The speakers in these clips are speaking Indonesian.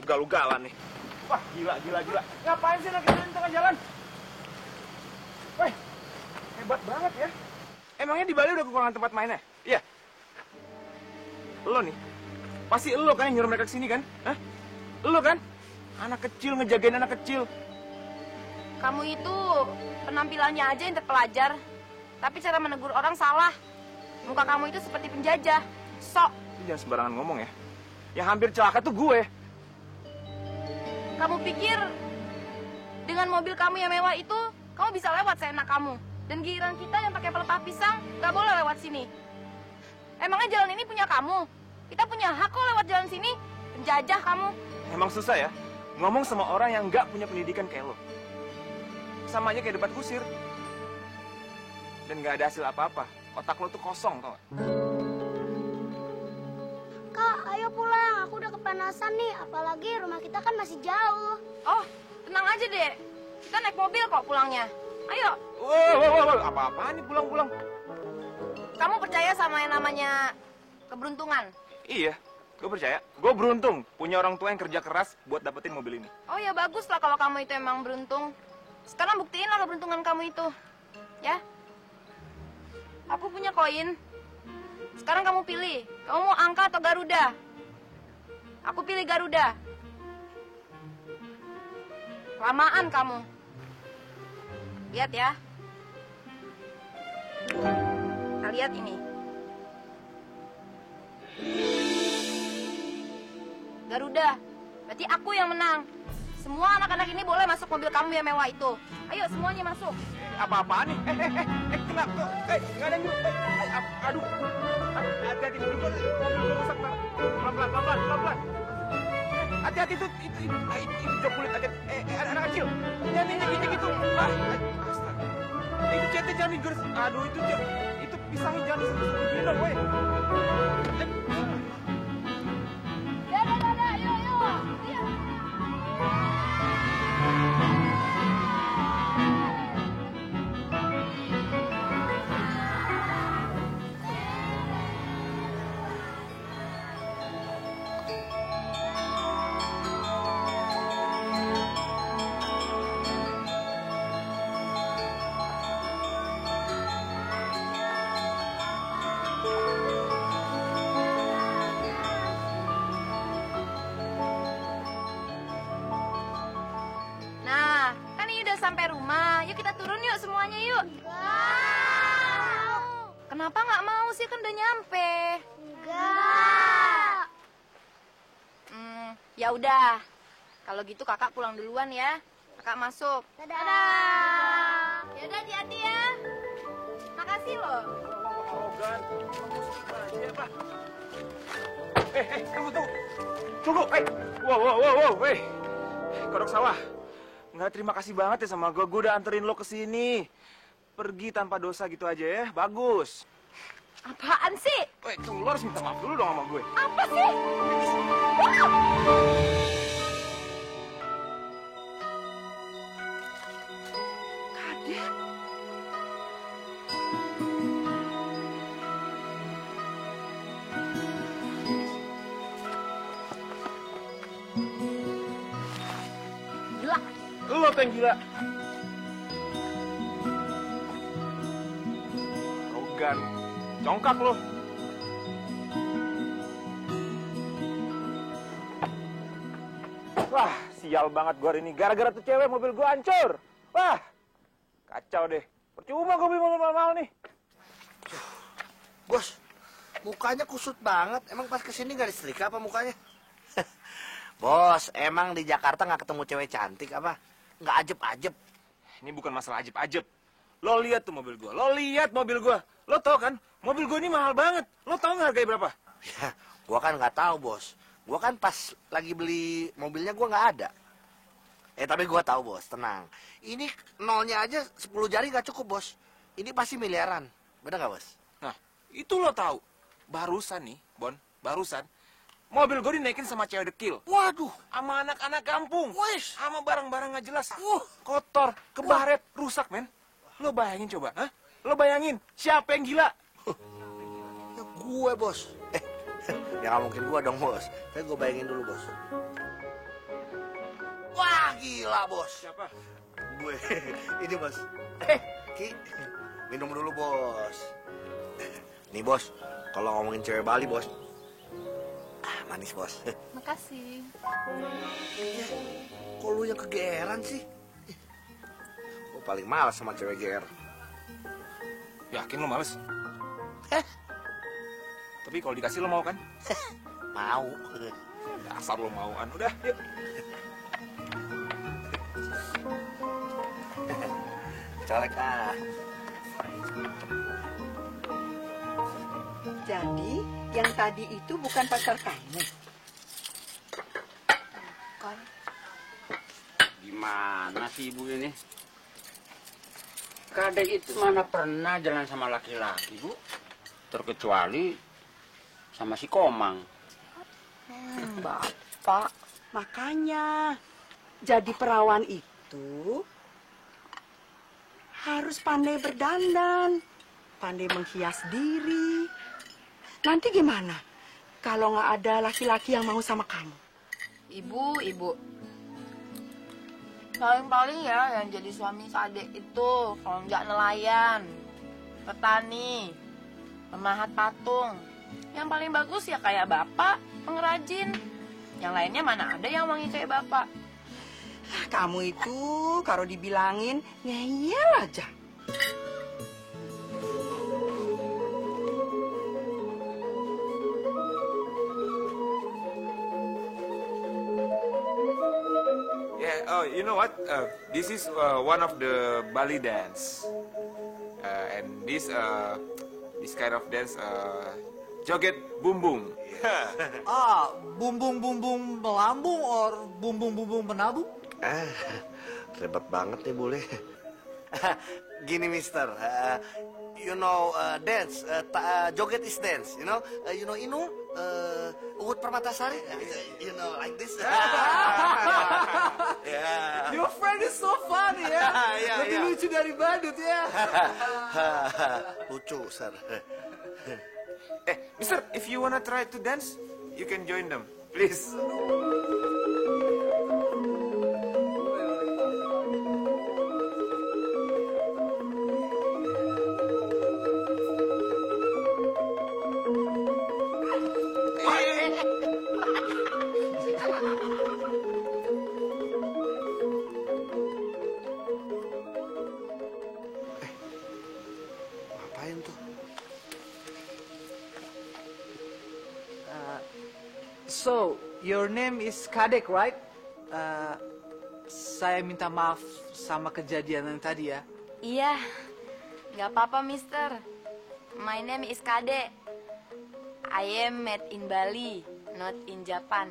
Galu-galan nih. Wah, gila. Ngapain sih anak kecil di tengah jalan? Weh, hebat banget ya. Emangnya di Bali udah kekurangan tempat mainnya? Iya. Lo nih, pasti lo kan yang nyuruh mereka kesini kan? Hah? Lo kan? Anak kecil ngejagain anak kecil. Kamu itu penampilannya aja yang terpelajar, tapi cara menegur orang salah. Muka kamu itu seperti penjajah. Sok. Jangan sembarangan ngomong ya. Yang hampir celaka tuh gue. Kamu pikir dengan mobil kamu yang mewah itu, kamu bisa lewat seenak kamu. Dan giliran kita yang pakai pelepah pisang, nggak boleh lewat sini. Emangnya jalan ini punya kamu? Kita punya hak kok lewat jalan sini. Penjajah kamu. Emang susah ya ngomong sama orang yang nggak punya pendidikan kayak lo. Sama aja kayak debat kusir. Dan nggak ada hasil apa-apa. Otak lo tuh kosong, tau gak? Kak, ayo pulang. Aku udah kepanasan nih. Apalagi rumah kita kan masih jauh. Oh, tenang aja deh. Kita naik mobil kok pulangnya. Ayo. Wow. Apa-apaan nih pulang-pulang? Kamu percaya sama yang namanya keberuntungan? Iya, gue percaya. Gue beruntung punya orang tua yang kerja keras buat dapetin mobil ini. Oh ya bagus lah kalau kamu itu emang beruntung. Sekarang buktiin lah keberuntungan kamu itu. Ya. Aku punya koin. Sekarang kamu pilih. Kamu mau angka atau Garuda? Aku pilih Garuda. Lamaan kamu. Lihat ya. Nah, lihat ini. Garuda. Berarti aku yang menang. Semua anak-anak ini boleh masuk mobil kamu yang mewah itu. Ayo semuanya masuk. Apa-apaan nih? Kenapa? Nggak ada yang aduh. Hati-hati, mobil gue rusak, Pak. Pelan-pelan. Hati-hati itu jok kulit aja. Anak kecil. Jangan injek gitu. Astaga. Itu cete jangan digores. Aduh, itu pisangnya jangan begini dong, weh. Dadah, yuk. Iya. Nah, kan ini udah sampai rumah. Yuk kita turun yuk semuanya yuk. Enggak. Kenapa nggak mau sih, kan udah nyampe. Enggak. Ya udah. Kalau gitu kakak pulang duluan ya. Kakak masuk. Dadah. Ya udah hati-hati ya. Makasih loh. Arogan. Siapa? Tunggu. Wow. Kodok sawah. Nggak, terima kasih banget ya sama gue. Gue udah anterin lo ke sini. Pergi tanpa dosa gitu aja ya. Bagus. Apaan sih? Tunggu, lo harus minta maaf dulu dong sama gue. Apa sih? Kadet. Gila. Lo tuh yang gila. Arogan. Congkak lo. Wah, sial banget gue hari ini. Gara-gara tuh cewek mobil gue hancur. Wah, kacau deh. Percuma gue beli mobil mahal nih. Bos, mukanya kusut banget. Emang pas kesini nggak disetrika apa mukanya? Bos, emang di Jakarta nggak ketemu cewek cantik apa? Nggak ajeb-ajeb. Ini bukan masalah ajeb-ajeb. Lo lihat tuh mobil gue. Lo lihat mobil gue. Lo tau kan, mobil gue ini mahal banget. Lo tau nggak harganya berapa? Ya, gua kan nggak tahu bos. Gua kan pas lagi beli mobilnya gua nggak ada. Tapi gua tahu bos, tenang. Ini nolnya aja 10 jari nggak cukup bos. Ini pasti miliaran. Bener nggak bos? Nah, itu lo tahu. Barusan nih, Bon. Barusan. Mobil gue dinaikin sama cewek dekil. Waduh, Sama anak-anak kampung. Wes. Sama barang-barang nggak jelas. Kotor, kebaret, rusak, men. Lo bayangin coba, hah? Lo bayangin, siapa yang gila? ya gue bos. Ya nggak mungkin gua dong bos. Tapi gua bayangin dulu bos. gila, bos. Siapa? Gue, ini bos. Ki, minum dulu, bos. Nih, bos, kalau ngomongin cewek Bali, bos. Manis, bos. Makasih. Kok lu yang kegeeran sih? Gue paling malas sama cewek GR. Yakin lo males? Eh, Tapi kalau dikasih lo mau kan? mau. Dasar lo mauan. Udah, yuk. Colek ah. Jadi, yang tadi itu bukan pacar kamu? Kan. Gimana sih ibu ini? Kadek itu mana pernah jalan sama laki-laki, Bu? Terkecuali sama si Komang. Bapak, makanya jadi perawan itu harus pandai berdandan, pandai menghias diri. Nanti gimana kalau nggak ada laki-laki yang mau sama kamu? Ibu. Paling-paling ya yang jadi suami Kadek itu kalau nggak nelayan, petani, pemahat patung. Yang paling bagus ya kayak bapak, pengrajin. Yang lainnya mana ada yang wangi kayak bapak. Kamu itu kalau dibilangin ngeyel aja. Yeah, oh, you know what? This is one of the Bali dance. And this kind of dance, joget bumbung. Ah, bumbung-bumbung melambung or bumbung-bumbung menabung? Ribet banget nih boleh. Gini mister, you know dance, joget is dance, you know Inu, Uut Permatasari, you know like this. Yeah. Your friend is so funny ya. Yeah, Lebih yeah. lucu dari badut ya. Lucu, sir. Mister, if you wanna try to dance, you can join them, please. Ngapain tuh? So, your name is Kadek, right? Saya minta maaf sama kejadian yang tadi ya. Iya, nggak apa-apa, Mister. My name is Kade. I am made in Bali, not in Japan.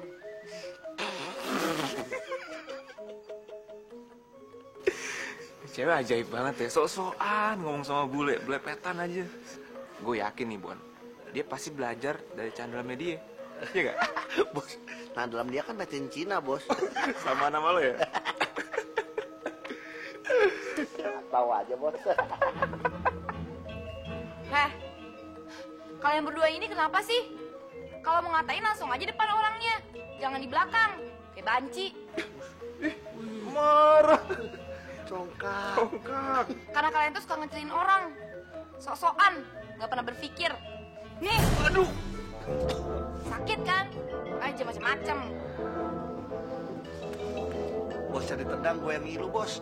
Cewek ajaib banget ya, sok-sokan ngomong sama bule, belepetan aja. Gue yakin nih, Bon, dia pasti belajar dari chandelannya dia. Iya gak? Bos, nah dalam dia kan metin Cina, bos. Sama nama lo ya? Tahu aja, bos. Heh, kalian berdua ini kenapa sih? Kalau mau ngatain langsung aja depan orangnya, jangan di belakang, kayak banci. Marah. Congkak. Karena kalian tuh suka ngecilin orang, sok-sokan, nggak pernah berpikir. Nih, Aduh. sakit kan? Aja macem-macem. Bos jadi tendang, gue yang ngilu, bos.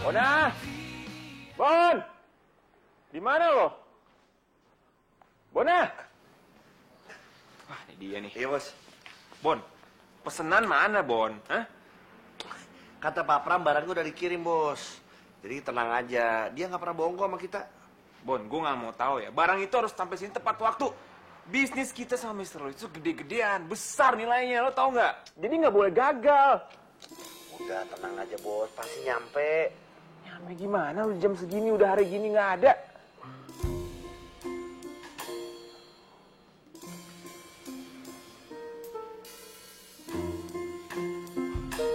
Bona! Bon! Di mana lo? Bona! Wah, ini dia nih. Iya, bos. Bon, pesenan mana, Bon? Hah? Kata Pak Pram, barang gue udah dikirim, bos. Jadi tenang aja, dia nggak pernah bohong kok sama kita. Bon, gue nggak mau tahu ya. Barang itu harus sampai sini tepat waktu. Bisnis kita sama Mr. Lo itu gede-gedean, besar nilainya, lo tau nggak? Jadi nggak boleh gagal. Udah, tenang aja, bos. Pasti nyampe. Nyampe gimana? Udah jam segini, udah hari gini nggak ada.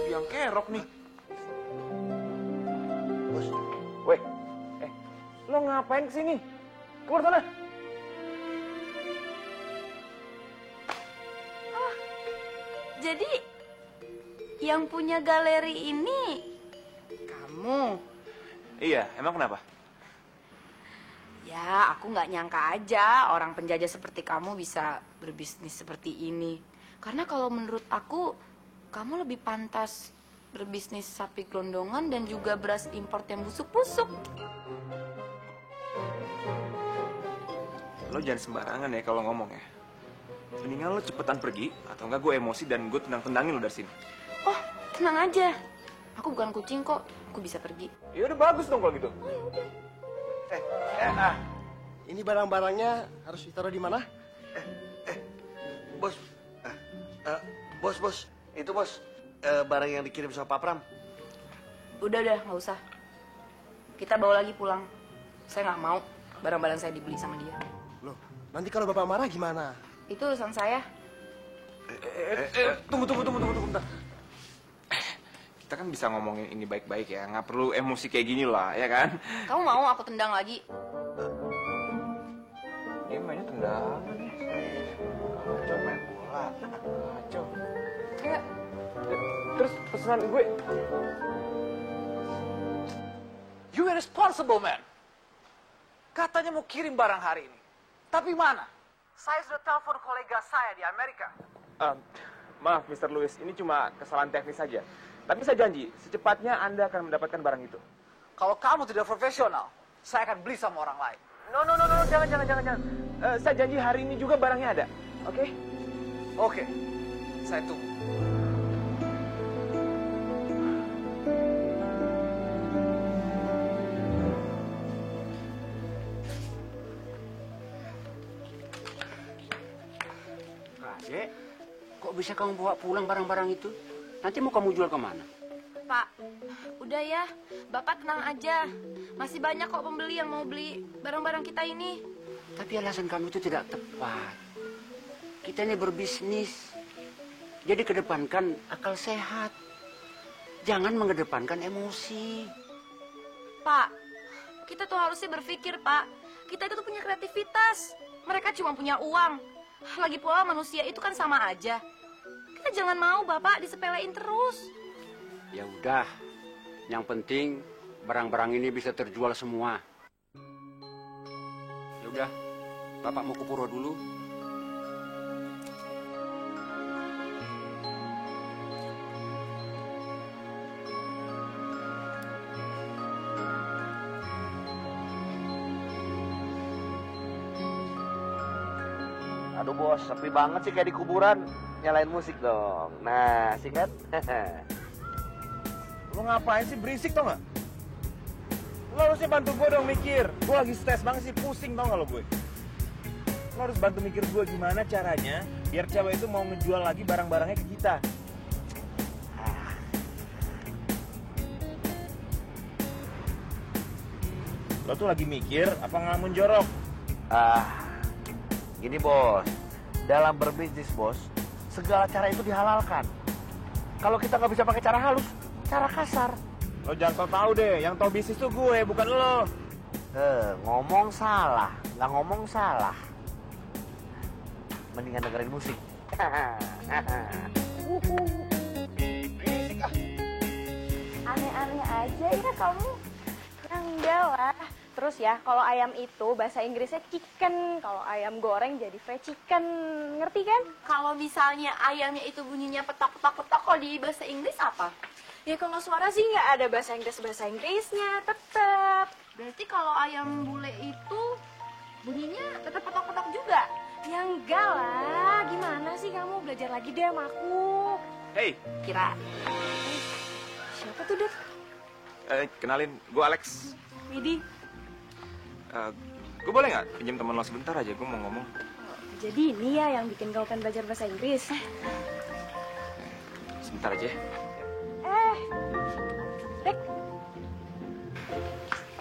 Yang kerok nih. Bos, Weh, Lo ngapain kesini? Keluar sana. Jadi yang punya galeri ini kamu? Iya, emang kenapa? Ya, aku nggak nyangka aja orang penjajah seperti kamu bisa berbisnis seperti ini. Karena kalau menurut aku, kamu lebih pantas berbisnis sapi gelondongan dan juga beras import yang busuk-busuk. Lo jangan sembarangan ya kalau ngomong ya. Mendingan lo cepetan pergi, atau enggak gue emosi dan gue tendang-tendangin lo dari sini. Oh, tenang aja. Aku bukan kucing kok, aku bisa pergi. Ya udah bagus dong kalau gitu. Ini barang-barangnya harus ditaruh di mana? Bos, bos, itu bos, barang yang dikirim sama Pak Pram. Udah, nggak usah. Kita bawa lagi pulang. Saya nggak mau barang-barang saya dibeli sama dia. Loh, nanti kalau bapak marah gimana? Itu urusan saya. Tunggu, bentar. Kita kan bisa ngomongin ini baik-baik ya, nggak perlu emosi kayak gini lah, ya kan? Kamu mau aku tendang lagi? Ini mainnya tendangan ya. Kacau main bola. Kacau. Terus pesanan gue. You irresponsible, man. Katanya mau kirim barang hari ini. Tapi mana? Saya sudah telepon kolega saya di Amerika. Maaf, Mr. Lewis, ini cuma kesalahan teknis saja. Tapi saya janji, secepatnya Anda akan mendapatkan barang itu. Kalau kamu tidak profesional, saya akan beli sama orang lain. No, jangan. Saya janji hari ini juga barangnya ada, oke? Oke, saya tunggu. Dek, kok bisa kamu bawa pulang barang-barang itu? Nanti mau kamu jual kemana? Pak, udah ya. Bapak tenang aja. Masih banyak kok pembeli yang mau beli barang-barang kita ini. Tapi alasan kamu itu tidak tepat. Kita ini berbisnis. Jadi kedepankan akal sehat. Jangan mengedepankan emosi. Pak, kita tuh harusnya berpikir, Pak. Kita itu tuh punya kreativitas. Mereka cuma punya uang. Lagi pula manusia itu kan sama aja. Kita jangan mau Bapak disepelein terus. Ya udah, yang penting barang-barang ini bisa terjual semua. Ya udah, Bapak mau ke Puro dulu. Aduh bos, sepi banget sih kayak di kuburan. Nyalain musik dong. Nah, singkat. Lo ngapain sih, berisik tau gak? Lo harusnya bantu gue dong mikir. Gue lagi stres banget sih, pusing tau gak lo gue? Lo harus bantu mikir gue gimana caranya biar cewek itu mau ngejual lagi barang-barangnya ke kita. Lo tuh lagi mikir apa ngelamun jorok? Gini bos, dalam berbisnis bos, segala cara itu dihalalkan. Kalau kita nggak bisa pakai cara halus, cara kasar. Lo jangan so tau deh, yang tau bisnis tuh gue, bukan lo. Ngomong salah, nggak ngomong salah. Mendingan dengerin musik. Aneh-aneh aja ya kamu. Enggak lah. Terus ya, kalau ayam itu bahasa Inggrisnya chicken, kalau ayam goreng jadi fried chicken, ngerti kan? Kalau misalnya ayamnya itu bunyinya petok-petok-petok, kalau di bahasa Inggris apa? Ya kalau suara sih nggak ada bahasa Inggrisnya, tetep. Berarti kalau ayam bule itu bunyinya tetap petok-petok juga? Ya enggak lah, gimana sih kamu belajar lagi deh sama aku. Hey, Kira. Siapa tuh, Dad? kenalin, gue Alex. Widi. Gue boleh nggak pinjam teman lo sebentar aja, gue mau ngomong. Jadi ini ya yang bikin kamu pengen belajar bahasa Inggris. Sebentar aja. Dek.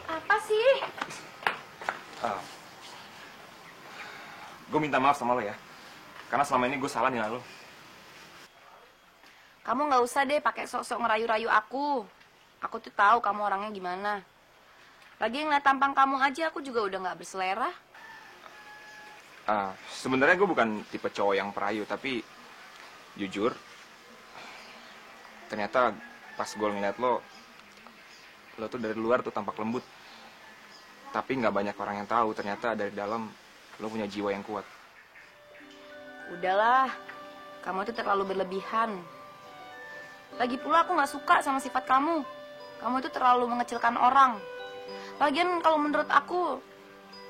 Apa sih? Gue minta maaf sama lo ya, karena selama ini gue salah nilai lo. Kamu nggak usah deh pakai sok-sok ngerayu-rayu aku. Aku tuh tahu kamu orangnya gimana. Lagi ngeliat tampang kamu aja aku juga udah nggak berselera. Sebenarnya gue bukan tipe cowok yang perayu, tapi jujur, ternyata pas gue ngeliat lo tuh dari luar tuh tampak lembut. Tapi nggak banyak orang yang tahu ternyata dari dalam lo punya jiwa yang kuat. Udahlah, kamu itu terlalu berlebihan. Lagi pula aku nggak suka sama sifat kamu. Kamu itu terlalu mengecilkan orang. Lagian kalau menurut aku,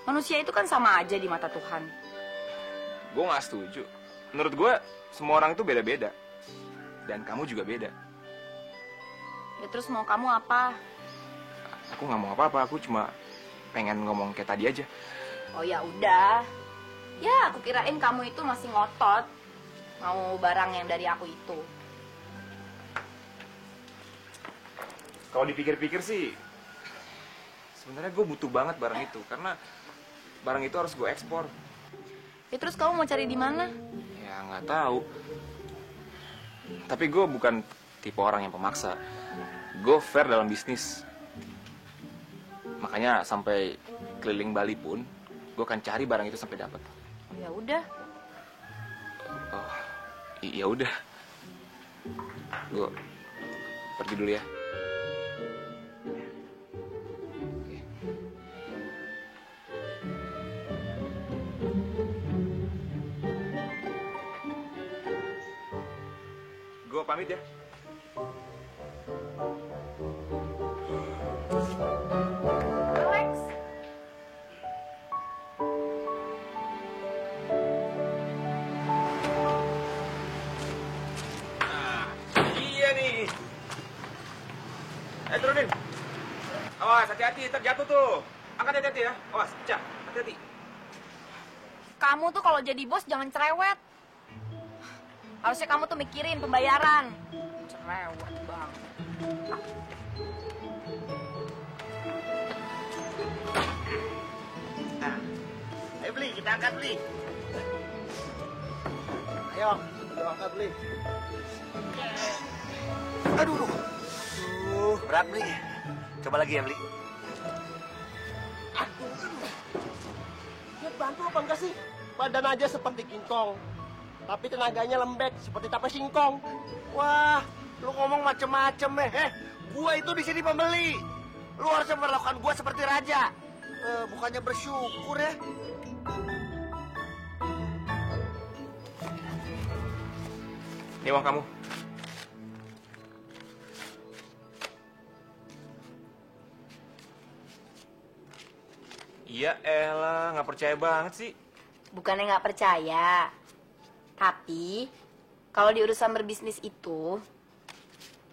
manusia itu kan sama aja di mata Tuhan. Gue nggak setuju. Menurut gue, semua orang itu beda-beda. Dan kamu juga beda. Ya terus mau kamu apa? Aku nggak mau apa-apa, aku cuma pengen ngomong kayak tadi aja. Oh ya udah. Ya aku kirain kamu itu masih ngotot. Mau barang yang dari aku itu. Kalau dipikir-pikir sih, sebenarnya gue butuh banget barang itu. Karena barang itu harus gue ekspor. Ya terus kamu mau cari di mana? Ya nggak tahu. Tapi gue bukan tipe orang yang pemaksa. Gue fair dalam bisnis. Makanya sampai keliling Bali pun, gue akan cari barang itu sampai dapat. Ya udah. Oh, iya udah. Gue pergi dulu ya. Gue pamit ya. Alex. Iya nih. Turunin. Awas, hati-hati, terjatuh tuh. Angkat hati-hati ya. Awas, pecah. Hati-hati. Kamu tuh kalau jadi bos jangan cerewet. Harusnya kamu tuh mikirin pembayaran. Cerewet banget. Nah, ayo beli, kita angkat beli. Ayo, kita angkat beli. Aduh, berat beli. Coba lagi ya beli. Lihat bantu apa enggak sih? Badan aja seperti kingkong. Tapi tenaganya lembek seperti tape singkong. Wah, lu ngomong macem-macem gua itu di sini pembeli. Lu harus memperlakukan gua seperti raja. Bukannya bersyukur ya. Ini uang kamu. Iya elah, nggak percaya banget sih. Bukannya nggak percaya. Tapi, kalau di urusan berbisnis itu,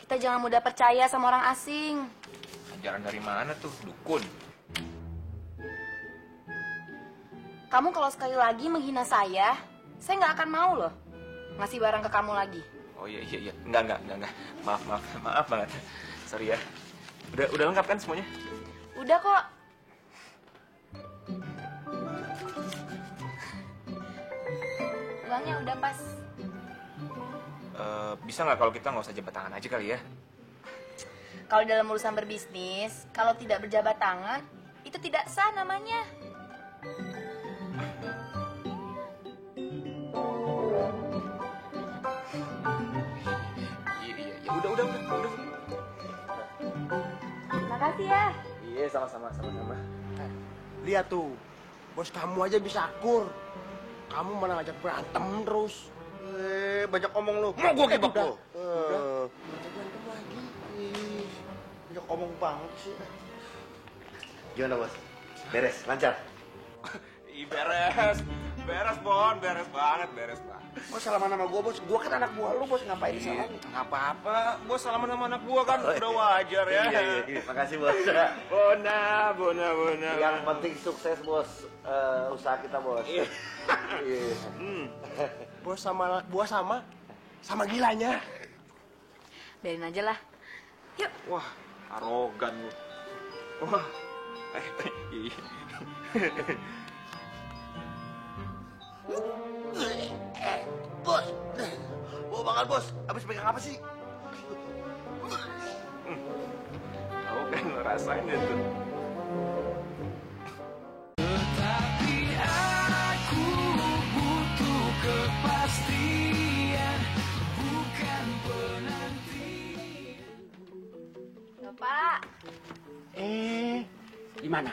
kita jangan mudah percaya sama orang asing. Ajaran dari mana tuh, dukun? Kamu kalau sekali lagi menghina saya nggak akan mau loh ngasih barang ke kamu lagi. Oh iya. Enggak. Maaf banget. Sorry ya. Udah lengkap kan semuanya? Udah kok. Uangnya udah pas. Bisa nggak kalau kita nggak usah jabat tangan aja kali ya? Kalau dalam urusan berbisnis, kalau tidak berjabat tangan, itu tidak sah namanya. Iya. Udah. Makasih ya. Iya, sama-sama. Lihat tuh, bos kamu aja bisa akur. Kamu mana ngajak berantem terus. Banyak omong lu. Mau gua gebak lu. Ngajak berantem lagi. Banyak omong banget sih. Gimana bos? Beres, lancar. Beres, Bon. Beres banget. Bos salaman sama gua, bos. Gua kan anak buah lu, bos. Ngapain disalamin? Nggak apa-apa. Bos salaman sama anak gua kan udah wajar ya. Iya. Makasih, bos. Bona. Yang penting sukses, bos. Usaha kita, bos. Iya. Bos sama anak buah sama gilanya. Biarin aja lah. Yuk. Wah, arogan lu. Wah. Iya. Bos. Bawa banget, bos. Habis pegang apa sih? Tahu kan, rasain itu. Gimana?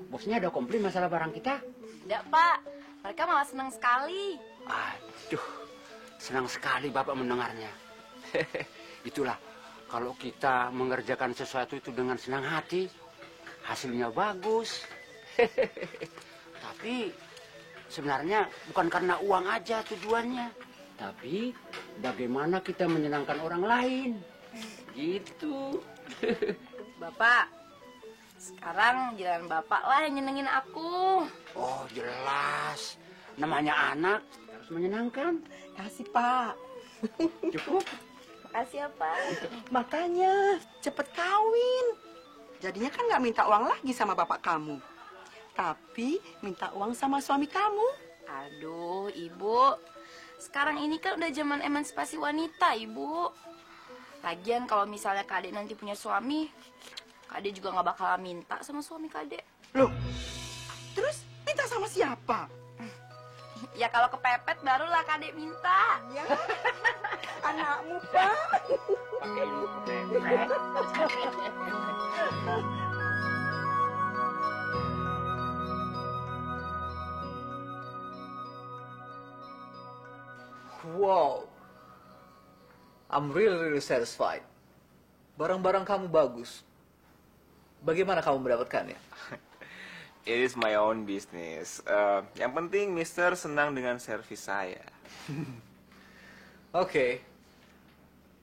Bosnya ada komplain masalah barang kita? Tidak, Pak. Mereka malah senang sekali. Aduh, senang sekali Bapak mendengarnya. Itulah, kalau kita mengerjakan sesuatu itu dengan senang hati, hasilnya bagus. Tapi sebenarnya bukan karena uang aja tujuannya. Tapi bagaimana kita menyenangkan orang lain. Gitu. Bapak, sekarang jalan Bapak lah yang nyenengin aku. Oh, jelas. Namanya anak harus menyenangkan. Kasih, Pak. Cukup? Makasih ya, Pak. Makanya cepet kawin. Jadinya kan nggak minta uang lagi sama bapak kamu. Tapi minta uang sama suami kamu. Aduh, Ibu. Sekarang ini kan udah zaman emansipasi wanita, Ibu. Lagian kalau misalnya Kak Adek nanti punya suami, Kak Adek juga nggak bakal minta sama suami Kak Adek. Loh, terus minta sama siapa? Ya kalau kepepet barulah Kak Adek minta. Ya, anakmu, Pak. Wow. I'm really satisfied. Barang-barang kamu bagus. Bagaimana kamu mendapatkannya? It is my own business. Yang penting Mister senang dengan servis saya. Oke.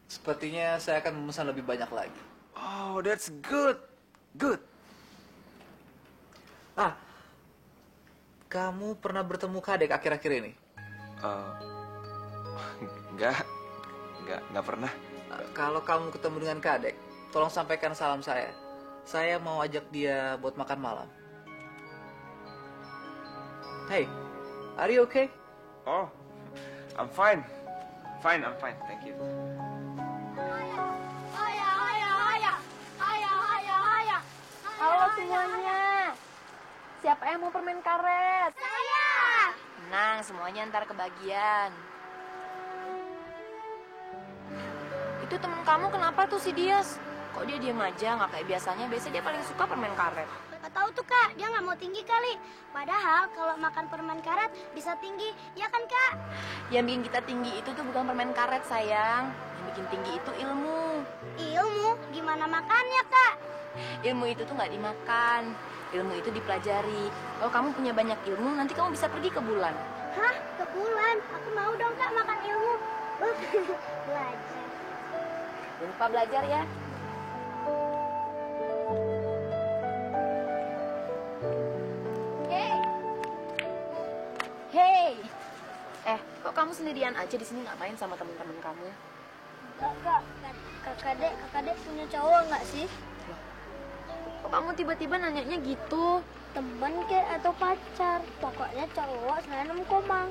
Sepertinya saya akan memesan lebih banyak lagi. Oh, that's good. Good. Kamu pernah bertemu Kadek akhir-akhir ini? Enggak pernah. Kalau kamu ketemu dengan Kadek, tolong sampaikan salam saya. Saya mau ajak dia buat makan malam. Hey, are you okay? Oh, I'm fine. Fine, I'm fine. Thank you. Halo semuanya. Siapa yang mau permen karet? Saya. Tenang, semuanya ntar kebagian. Itu temen kamu kenapa tuh si Dias? Kok dia diem aja, nggak kayak biasanya? Biasanya dia paling suka permen karet. Gak tahu tuh Kak, dia nggak mau tinggi kali. Padahal kalau makan permen karet bisa tinggi, ya kan Kak? Yang bikin kita tinggi itu tuh bukan permen karet, sayang. Yang bikin tinggi itu ilmu. Ilmu? Gimana makannya Kak? Ilmu itu tuh nggak dimakan. Ilmu itu dipelajari. Kalau kamu punya banyak ilmu, nanti kamu bisa pergi ke bulan. Hah? Ke bulan? Aku mau dong Kak makan ilmu. Belajar. Jangan lupa belajar ya. Hey. Kok kamu sendirian aja di sini nggak main sama teman-teman kamu? Kak, kakak dek punya cowok nggak sih? Kok kamu tiba-tiba nanyanya gitu? Teman kek atau pacar? Pokoknya cowok senam komang.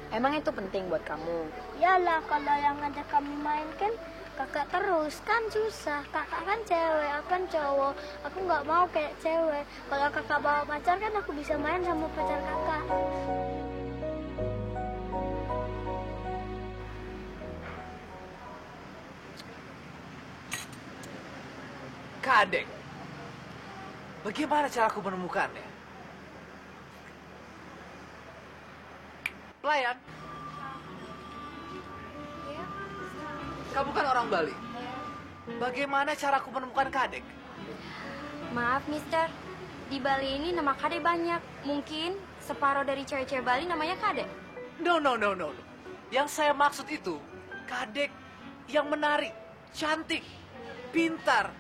Emang itu penting buat kamu? Yalah, kalau yang ngajak kami main kan kakak terus, kan susah. Kakak kan cewek, aku kan cowok. Aku nggak mau kayak cewek. Kalau kakak bawa pacar kan aku bisa main sama pacar kakak. Kadek. Bagaimana cara aku menemukannya? Pelayan. Kamu kan orang Bali. Bagaimana cara aku menemukan Kadek? Maaf, Mister. Di Bali ini nama Kade banyak. Mungkin separuh dari cewek-cewek Bali namanya Kade. No. Yang saya maksud itu, Kadek yang menarik, cantik, pintar,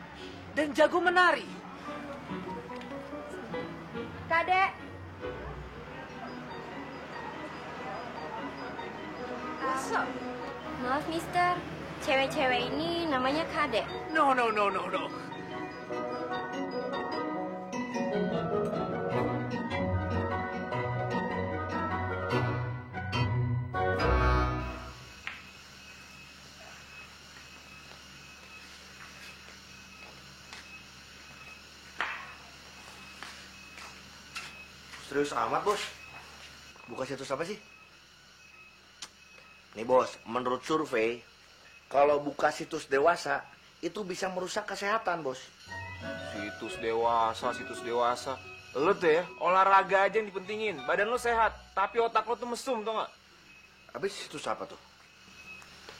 dan jago menari. Kadek. Masa? Maaf, Mister. Cewek-cewek ini namanya Kade. No. Serius amat, Bos. Buka situs apa sih? Nih, Bos, menurut survei, kalau buka situs dewasa, itu bisa merusak kesehatan, Bos. Situs dewasa. Lu tuh ya, olahraga aja yang dipentingin. Badan lu sehat, tapi otak lu tuh mesum, tau gak? Habis itu siapa tuh?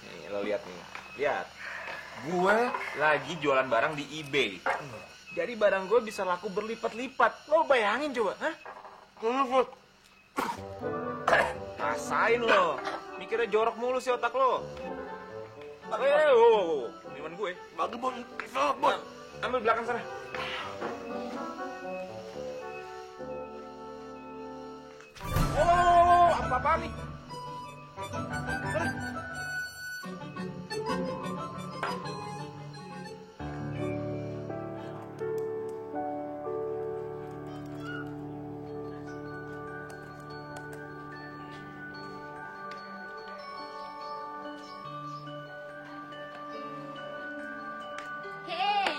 Nih, lo lihat nih. Lihat. Gue lagi jualan barang di eBay. Jadi barang gue bisa laku berlipat-lipat. Lo bayangin coba, hah? Rasain lo. Mikirnya jorok mulu sih otak lo. Minuman gue. Bagi bos. Ambil belakang sana. Apa-apaan nih? Hey,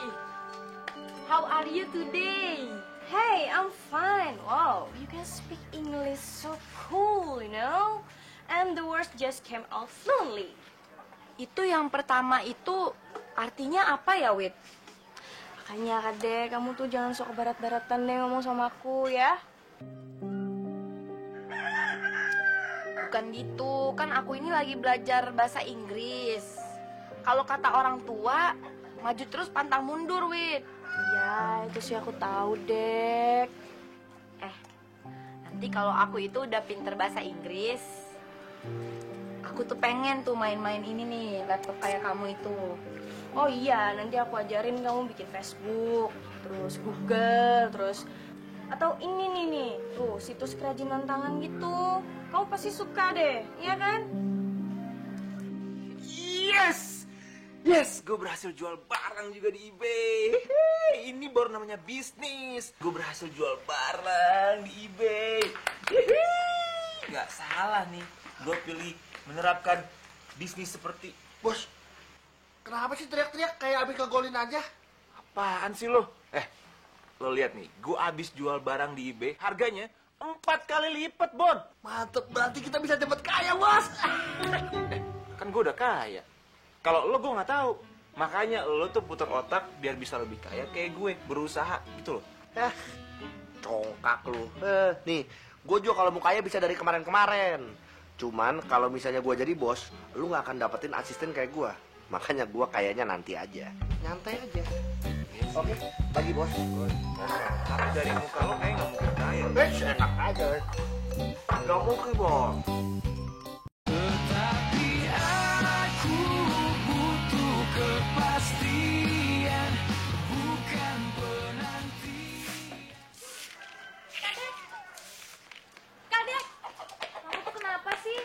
how are you today? Hey, I'm fine. Wow, you can speak English so cool, you know? And the words just came out fluently. Itu yang pertama itu artinya apa ya, Wit? Makanya, Kade, kamu tuh jangan sok barat-baratan deh ngomong sama aku, ya. Bukan gitu, kan aku ini lagi belajar bahasa Inggris. Kalau kata orang tua, maju terus pantang mundur, Wit. Ya, itu sih aku tahu, Dek. Nanti kalau aku itu udah pinter bahasa Inggris, aku tuh pengen tuh main-main ini nih, laptop kayak kamu itu. Oh iya, nanti aku ajarin kamu bikin Facebook, terus Google, terus atau ini nih, tuh situs kerajinan tangan gitu. Kamu pasti suka deh, iya kan? Yes, gue berhasil jual barang juga di eBay. Ini baru namanya bisnis. Gue berhasil jual barang di eBay. Gak salah nih, gue pilih menerapkan bisnis seperti... Bos, kenapa sih teriak-teriak kayak abis ngegolin aja? Apaan sih lo? Lo lihat nih, gue abis jual barang di eBay, harganya 4 kali lipat, Bon. Mantep, berarti kita bisa cepet kaya, bos. Kan gue udah kaya. Kalau lo gue nggak tahu, makanya lo tuh putar otak biar bisa lebih kaya kayak gue, berusaha gitu loh. Congkak lu. Nih, gue juga kalau mau kaya bisa dari kemarin-kemarin. Cuman kalau misalnya gue jadi bos, lu nggak akan dapetin asisten kayak gue. Makanya gue kayaknya nanti aja. Nyantai aja. Oke, bagi bos. Tapi dari muka lo kayak nggak mungkin kaya. Enak aja. Gak mungkin, bos. Kepastian bukan penanti. Kadek, kamu tuh kenapa sih?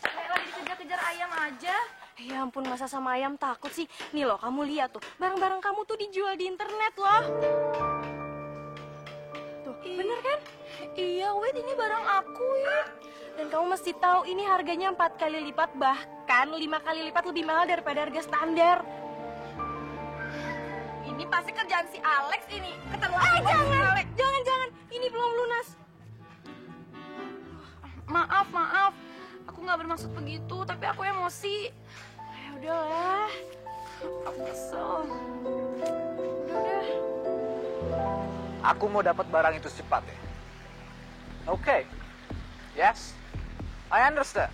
Kayak lagi dikejar-kejar ayam aja. Ya ampun, masa sama ayam takut sih? Nih loh, kamu lihat tuh, barang-barang kamu tuh dijual di internet loh. Tuh, bener kan? Iya, Wit, ini barang aku, Wit. Dan kamu mesti tahu ini harganya 4 kali lipat, bahkan 5 kali lipat lebih mahal daripada harga standar. Ini pasti kerjaan si Alex ini. Keterlaluan. Jangan. Ini belum lunas. Maaf. Aku nggak bermaksud begitu, tapi aku emosi. Ya udahlah. Aku kesel. Udah. Aku mau dapat barang itu secepatnya. Okay. Yes. I understand.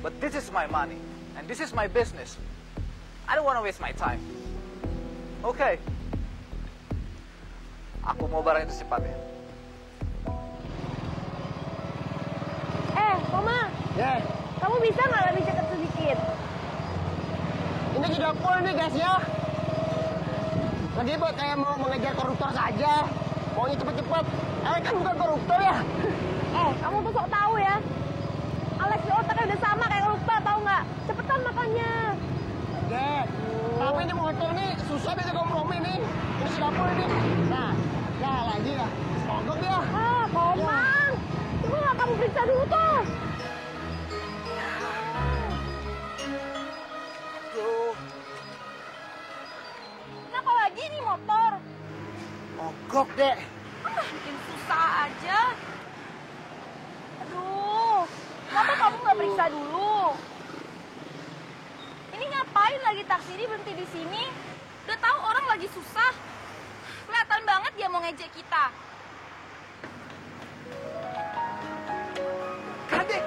But this is my money. And this is my business. I don't want to waste my time. Okay. Aku mau barang itu secepatnya. Mama. Ya, Kamu bisa nggak lebih cepat sedikit? ini di dapur nih guys ya. Lagi buat kayak mau mengejar koruptor saja. Maunya cepet-cepet. Kan bukan koruptor ya. Kamu tuh sok tahu ya. Alex di otaknya udah sama kayak lupa, tahu nggak? Cepetan makannya. Dek, tapi ini motor nih susah bisa kompromi nih. Ini si dapur ini. Nah, lagi ya. Mogok dia. Komang. Coba nggak kamu periksa dulu tuh. Kenapa lagi nih motor? Mogok, Dek. Bikin susah aja. Aduh, kenapa kamu nggak periksa dulu? Ini ngapain lagi taksi ini berhenti di sini? Udah tahu orang lagi susah. Kelihatan banget dia mau ngejek kita. Kadek!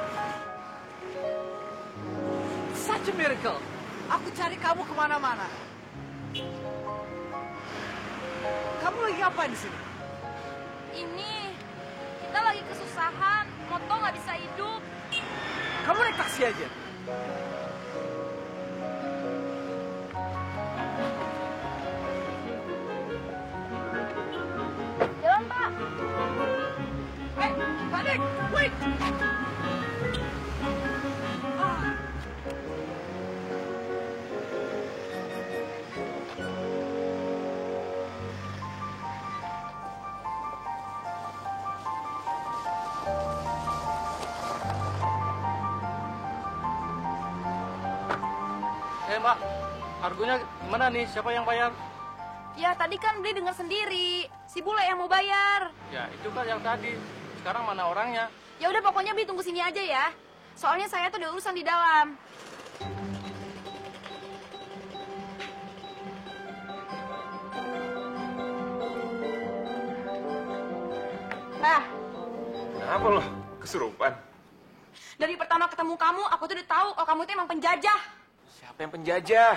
Such a miracle. Aku cari kamu kemana-mana. Kamu lagi ngapain di sini? Ini, kita lagi kesusahan. Moto nggak bisa hidup. Kamu naik taksi aja. Jalan, Pak. Kadek, wait! Mbak, harganya gimana nih? Siapa yang bayar? Ya, tadi kan beli dengar sendiri. Si bule yang mau bayar. Ya, itu kan yang tadi. Sekarang mana orangnya? Ya udah, pokoknya beli tunggu sini aja ya. Soalnya saya tuh ada urusan di dalam. Kenapa lo? Kesurupan? Dari pertama ketemu kamu, aku tuh udah tahu kalau kamu itu emang penjajah. Siapa yang penjajah?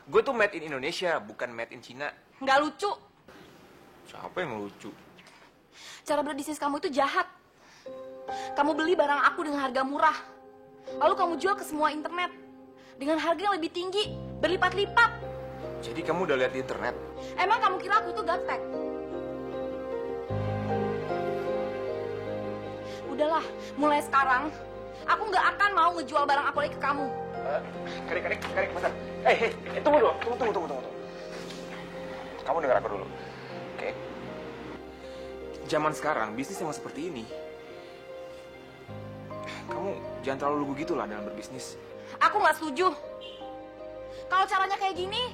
Gue tuh made in Indonesia, bukan made in Cina. Nggak lucu. Siapa yang lucu? Cara berbisnis kamu itu jahat. Kamu beli barang aku dengan harga murah. Lalu kamu jual ke semua internet. Dengan harga yang lebih tinggi, berlipat-lipat. Jadi kamu udah lihat di internet? Emang kamu kira aku itu gaptek? Udahlah, mulai sekarang, aku nggak akan mau ngejual barang aku lagi ke kamu. Karik, bentar. Tunggu dulu, tunggu. Kamu dengar aku dulu, oke? Zaman sekarang, bisnis emang seperti ini. Kamu jangan terlalu lugu gitu lah dalam berbisnis. Aku nggak setuju. Kalau caranya kayak gini,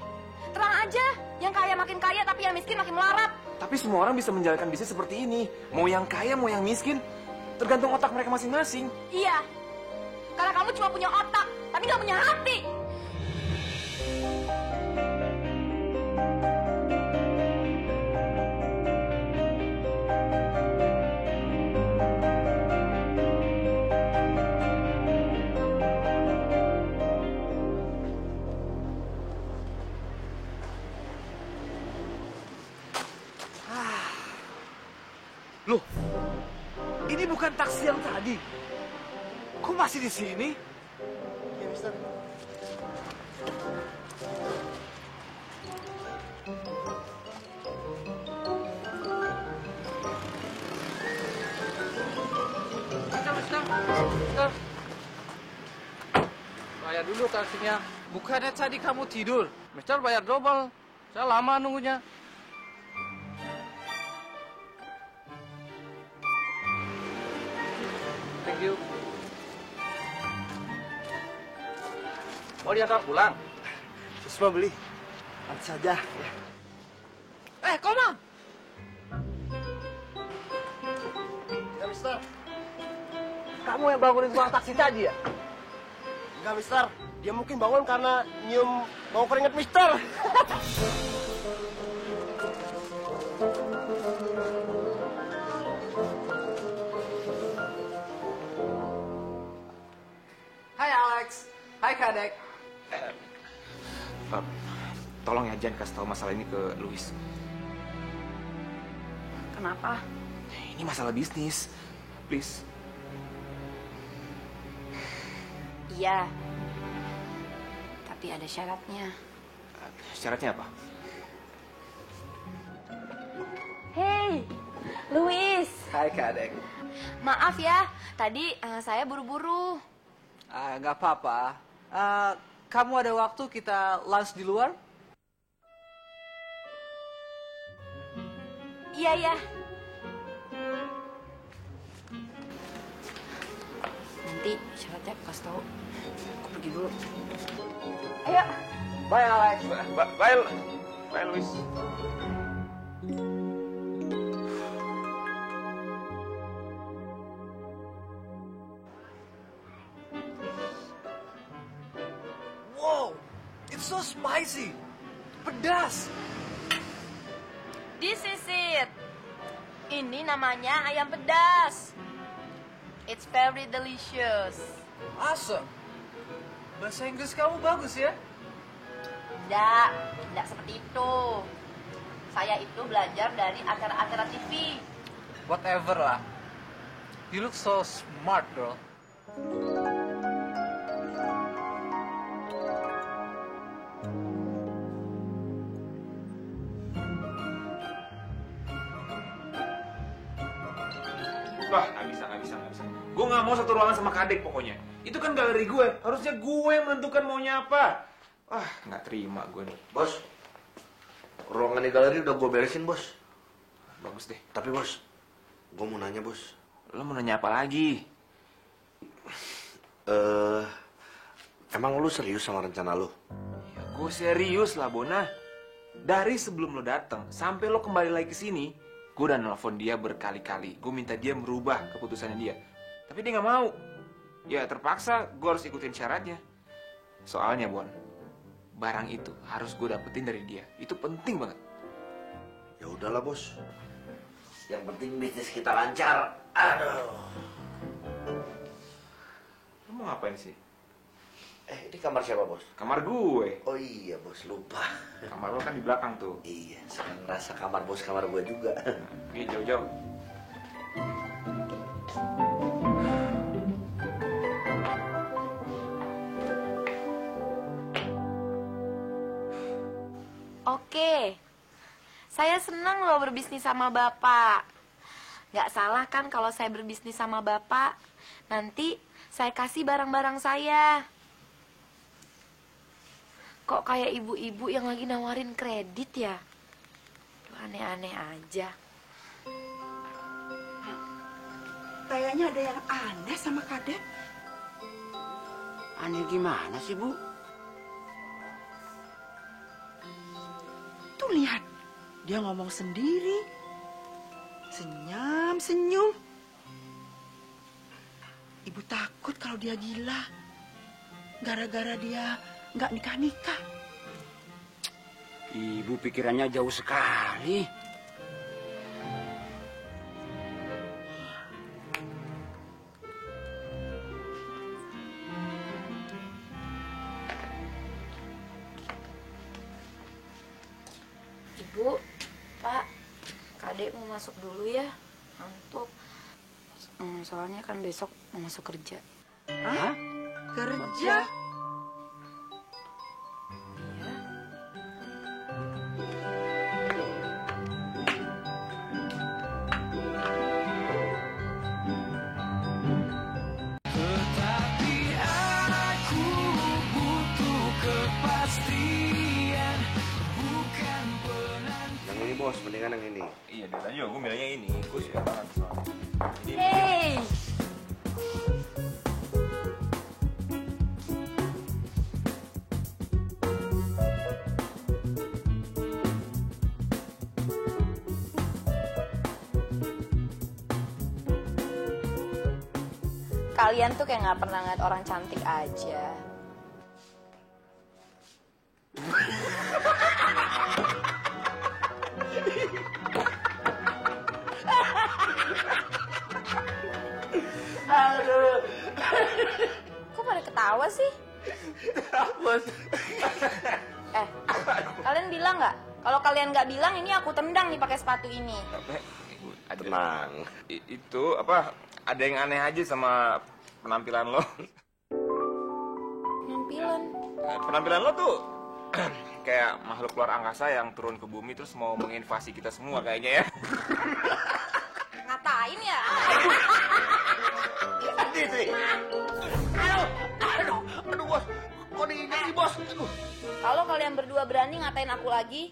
terang aja. Yang kaya makin kaya, tapi yang miskin makin melarat. Tapi semua orang bisa menjalankan bisnis seperti ini. Mau yang kaya, mau yang miskin. Tergantung otak mereka masing-masing. Iya, karena kamu cuma punya otak, tapi nggak punya hati. Loh, ini bukan taksi yang tadi. Kok masih di sini? Ya, Mister. Mister. Bayar dulu taksinya. Bukannya tadi kamu tidur. Mister bayar double. Saya lama nunggunya. Thank you. Mau diantar pulang? Semua beli. Nanti saja. Komang! Ya, Mister. Kamu yang bangunin tukang taksi tadi ya? Enggak, Mister. Dia mungkin bangun karena nyium bau keringat, Mister. Hai Alex. Hai Kadek. Tolong ya, jangan kasih tahu masalah ini ke Louis. Kenapa? Ini masalah bisnis. Please. Iya. Tapi ada syaratnya. Syaratnya apa? Hey, Luis. Hai Kadek. Maaf ya, tadi saya buru-buru. Nggak apa-apa. Kamu ada waktu kita lunch di luar? Iya, iya. Nanti syaratnya aku kasih tahu. Aku pergi dulu. Ayo. Bye Alex. Bye, Louis. Wow, it's so spicy. Pedas. This is Ini namanya ayam pedas. It's very delicious. Awesome. Bahasa Inggris kamu bagus ya? Tidak seperti itu. Saya itu belajar dari acara-acara TV. Whatever lah. You look so smart, girl. Wah, nggak bisa. Gue nggak mau satu ruangan sama Kadek pokoknya. Itu kan galeri gue. Harusnya gue menentukan maunya apa. Wah, nggak terima gue nih. Bos, ruangan di galeri udah gue beresin, Bos. Bagus deh. Tapi, Bos, gue mau nanya, Bos. Lo mau nanya apa lagi? Emang lu serius sama rencana lu? Ya, gue serius lah, Bona. Dari sebelum lo datang sampai lo kembali lagi ke sini, gue udah nelfon dia berkali-kali. Gue minta dia merubah keputusannya dia. Tapi dia nggak mau. Ya terpaksa gue harus ikutin syaratnya. Soalnya, Bon, barang itu harus gue dapetin dari dia. Itu penting banget. Ya udahlah, Bos. Yang penting bisnis kita lancar. Aduh. Lo mau ngapain sih? Ini kamar siapa, Bos? Kamar gue. Oh iya, Bos, lupa. Kamar lo kan di belakang tuh. Iya, sekarang ngerasa kamar Bos kamar gue juga. Ini jauh-jauh. Oke, saya senang loh berbisnis sama Bapak. Gak salah kan kalau saya berbisnis sama Bapak. Nanti saya kasih barang-barang saya. Kok kayak ibu-ibu yang lagi nawarin kredit ya? Aneh-aneh aja. Kayaknya ada yang aneh sama Kadek. Aneh gimana sih, Bu? Tuh lihat, dia ngomong sendiri. Senyum. Ibu takut kalau dia gila. Gara-gara dia nggak nikah-nikah. Ibu pikirannya jauh sekali. Ibu, Pak, Kadek mau masuk dulu ya. Ngantuk. Soalnya kan besok mau masuk kerja. Hah? Kerja? Iya. Yang ini, Bos, mendingan yang ini. Iya, dia tanya gue milihnya ini. Gue suka banget soalnya. Ini Hey! Kalian tuh kayak nggak pernah ngeliat orang cantik aja. Aduh. Kok pada ketawa sih? Bos. Kalian bilang nggak? Kalau kalian nggak bilang, ini aku tendang nih pakai sepatu ini. Tenang. Itu apa? Ada yang aneh aja sama penampilan lo. Penampilan? Penampilan lo tuh kayak makhluk luar angkasa yang turun ke bumi terus mau menginvasi kita semua kayaknya ya. Ngatain ya? Aduh, Bos. Kok diinjak nih, Bos? Aduh. Kalau kalian berdua berani ngatain aku lagi,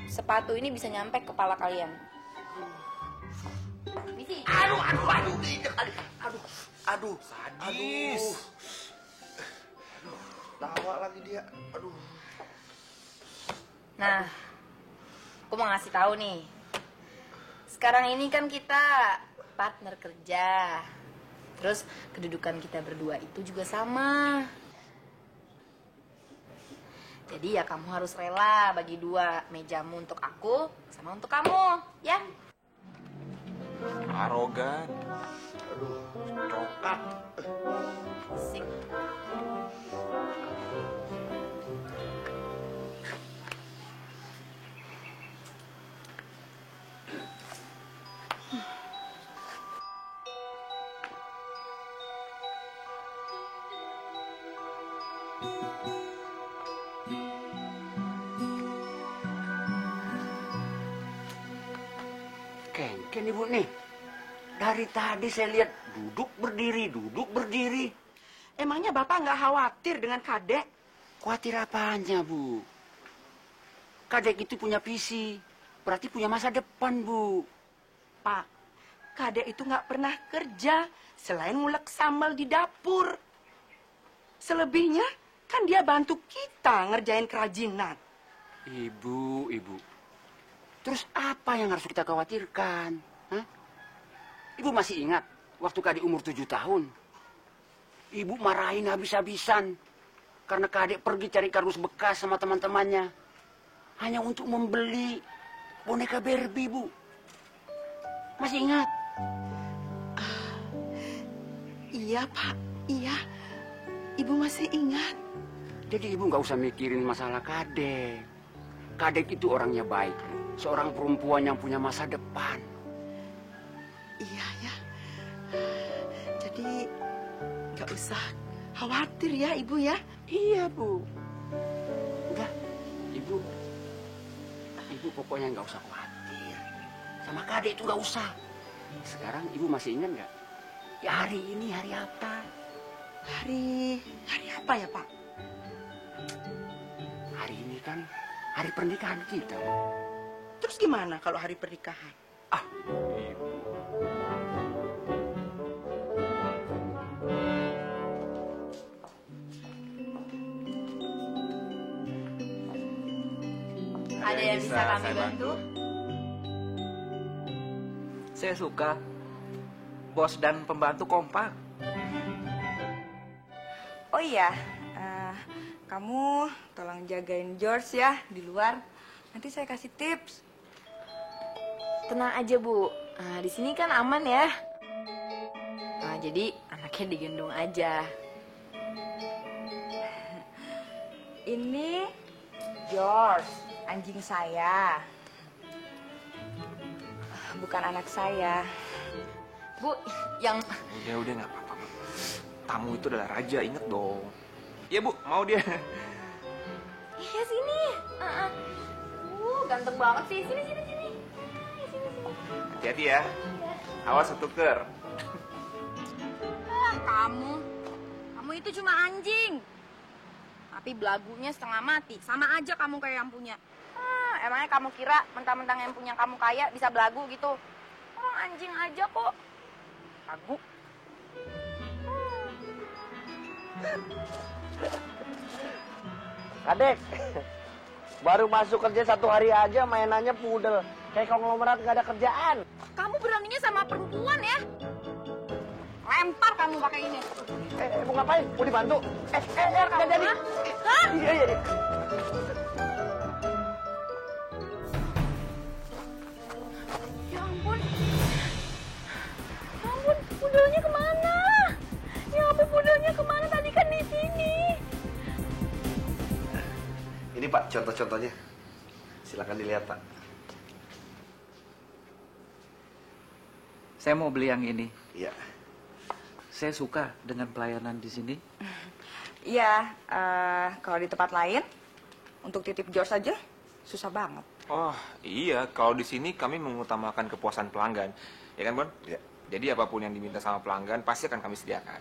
sepatu ini bisa nyampe ke kepala kalian. Misi. Aduh, diinjak. Aduh. Sadis. Aduh. Tawa lagi dia. Aduh. Nah, aku mau ngasih tahu nih. Sekarang ini kan kita partner kerja. Terus kedudukan kita berdua itu juga sama. Jadi ya kamu harus rela bagi dua mejamu untuk aku sama untuk kamu, ya? Arogan. Aduh, coklat. Asik. Kengken ibu nih. Dari tadi saya lihat duduk berdiri. Emangnya Bapak nggak khawatir dengan Kadek? Khawatir apanya, Bu? Kadek itu punya visi, berarti punya masa depan, Bu. Pak, Kadek itu nggak pernah kerja selain ngulek sambal di dapur. Selebihnya kan dia bantu kita ngerjain kerajinan. Ibu. Terus apa yang harus kita khawatirkan? Hah? Ibu masih ingat waktu Kadek umur 7 tahun? Ibu marahin habis-habisan karena Kadek pergi cari kardus bekas sama teman-temannya. Hanya untuk membeli boneka Barbie, Bu. Masih ingat? Iya, Pak. Iya. Ibu masih ingat. Jadi ibu nggak usah mikirin masalah Kadek. Kadek itu orangnya baik, Bu. Seorang perempuan yang punya masa depan. Iya ya. Jadi nggak usah khawatir ya Ibu ya. Iya, Bu. Udah, Ibu pokoknya nggak usah khawatir. Sama Kadek itu nggak usah. Sekarang Ibu masih ingat nggak? Ya hari ini hari apa? Hari apa ya Pak? Hari ini kan hari pernikahan kita, Bu. Terus gimana kalau hari pernikahan? Ibu. Ada yang bisa kami bantu? Saya suka bos dan pembantu kompak. Oh iya, kamu tolong jagain George ya di luar. Nanti saya kasih tips. Tenang aja, Bu. Di sini kan aman ya. Jadi anaknya digendong aja. Ini George, anjing saya. Bukan anak saya. Bu, yang... Udah nggak apa-apa. Tamu itu adalah raja, inget dong. Iya, Bu, mau dia. Iya, sini. Ganteng banget sih. Sini. Hati-hati ya. Awas ketuker. Kamu itu cuma anjing. Tapi belagunya setengah mati. Sama aja kamu kayak yang punya. Emangnya kamu kira mentang-mentang yang punya kamu kaya bisa belagu gitu? Orang anjing aja kok. Belagu. Kadek, baru masuk kerja 1 hari aja mainannya pudel. Kayak konglomerat nggak ada kerjaan. Kamu beraninya sama perempuan ya? Lempar kamu pakai ini. Mau ngapain? Mau dibantu? Nggak jadi. Hah? Iya. Ya ampun, pudelnya kemana? Ya ampun, pudelnya kemana? Tadi kan di sini. Ini Pak, contoh-contohnya. Silakan dilihat Pak. Saya mau beli yang ini. Iya. Saya suka dengan pelayanan di sini. Iya, kalau di tempat lain, untuk titip George aja, susah banget. Oh, iya. Kalau di sini kami mengutamakan kepuasan pelanggan. Ya kan, Bon? Iya. Jadi apapun yang diminta sama pelanggan, pasti akan kami sediakan.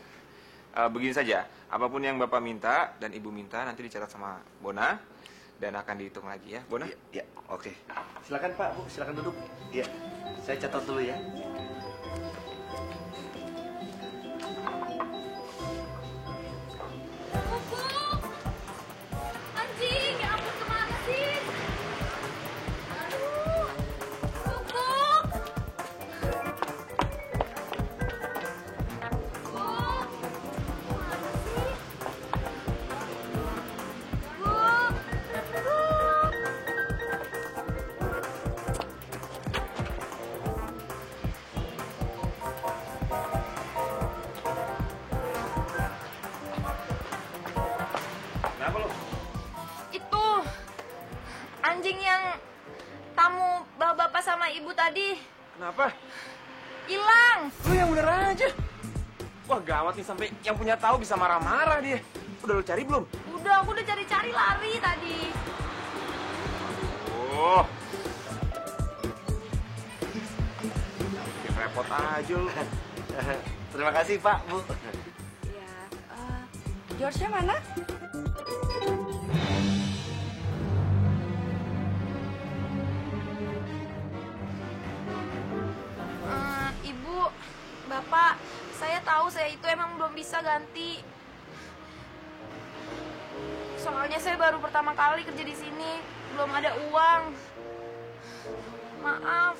Begini saja, apapun yang Bapak minta dan Ibu minta, nanti dicatat sama Bona, dan akan dihitung lagi ya, Bona? Iya, oke. Silakan Pak, Bu, silakan duduk. Iya, saya catat dulu ya. Anjing, ya ampun, kemana sih? Aduh, tadi. Kenapa? Hilang. Lu yang bener aja. Wah gawat nih, sampai yang punya tahu bisa marah-marah dia. Udah lu cari belum? Udah, aku udah cari-cari lari tadi. Oh. Bikin repot aja lu. Terima kasih Pak, Bu. Ya, George-nya mana? Ibu, Bapak, saya tahu saya itu emang belum bisa ganti. Soalnya saya baru pertama kali kerja di sini, belum ada uang. Maaf.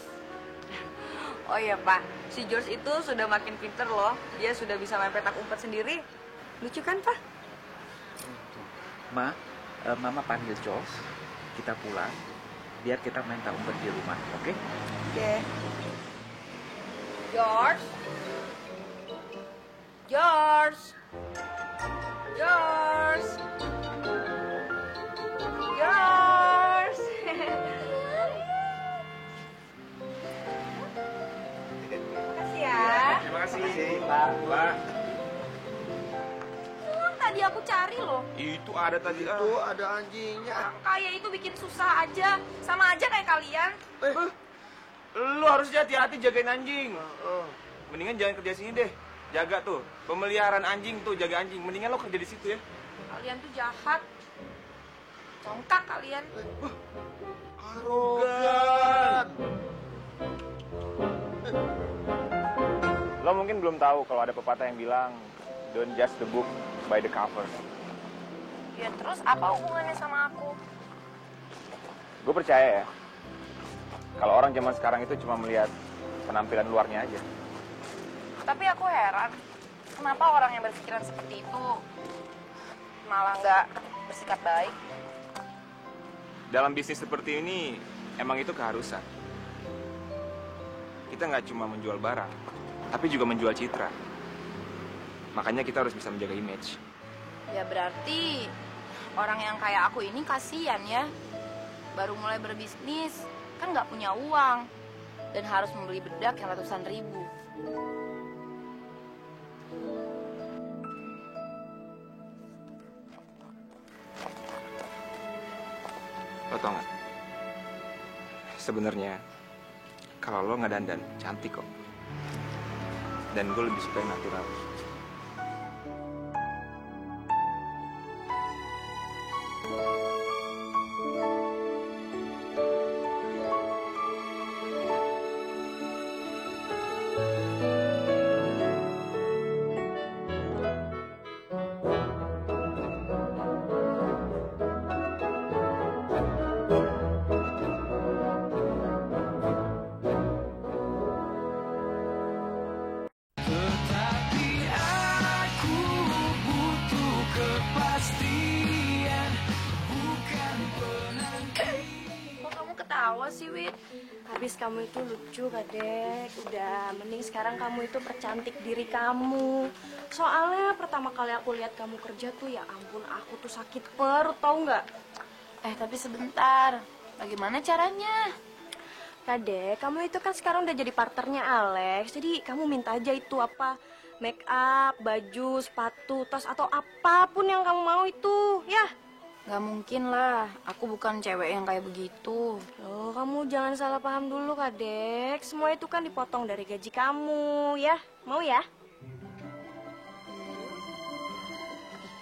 Oh iya Pak, si George itu sudah makin pinter loh. Dia sudah bisa main petak umpet sendiri. Lucu kan Pak? Ma, Mama panggil George, kita pulang, biar kita main tak umpet di rumah, oke? Oke. George? George? George? George? Makasih ya. Terima kasih. Pak. Pak. Tadi aku cari loh. Itu ada tadi. Itu ada anjingnya. Orang kaya itu bikin susah aja. Sama aja kayak kalian. Lu harusnya hati-hati jagain anjing. Mendingan jangan kerja sini deh. Jaga tuh. Pemeliharaan anjing tuh, jaga anjing. Mendingan lo kerja di situ ya. Kalian tuh jahat. Congkak kalian. Arogan. Lo mungkin belum tahu kalau ada pepatah yang bilang don't judge the book by the cover. Ya terus apa hubungannya sama aku? Gue percaya ya, kalau orang zaman sekarang itu cuma melihat penampilan luarnya aja. Tapi aku heran, kenapa orang yang berpikiran seperti itu malah nggak bersikap baik? Dalam bisnis seperti ini, emang itu keharusan. Kita nggak cuma menjual barang, tapi juga menjual citra. Makanya kita harus bisa menjaga image. Ya berarti orang yang kayak aku ini kasihan ya. Baru mulai berbisnis, kan nggak punya uang. Dan harus membeli bedak yang ratusan ribu. Lo tau nggak? Sebenarnya kalau lo nggak dandan, cantik kok. Dan gue lebih suka yang natural. Ketawa sih, Wit. Habis kamu itu lucu, Kadek. Udah, mending sekarang kamu itu percantik diri kamu. Soalnya pertama kali aku lihat kamu kerja tuh, ya ampun, aku tuh sakit perut, tau nggak? Tapi sebentar. Bagaimana caranya? Kadek, kamu itu kan sekarang udah jadi partnernya Alex. Jadi kamu minta aja itu apa, make up, baju, sepatu, tas, atau apapun yang kamu mau itu, ya. Gak mungkin lah, aku bukan cewek yang kayak begitu. Loh, kamu jangan salah paham dulu, Kadek. Semua itu kan dipotong dari gaji kamu, ya. Mau ya?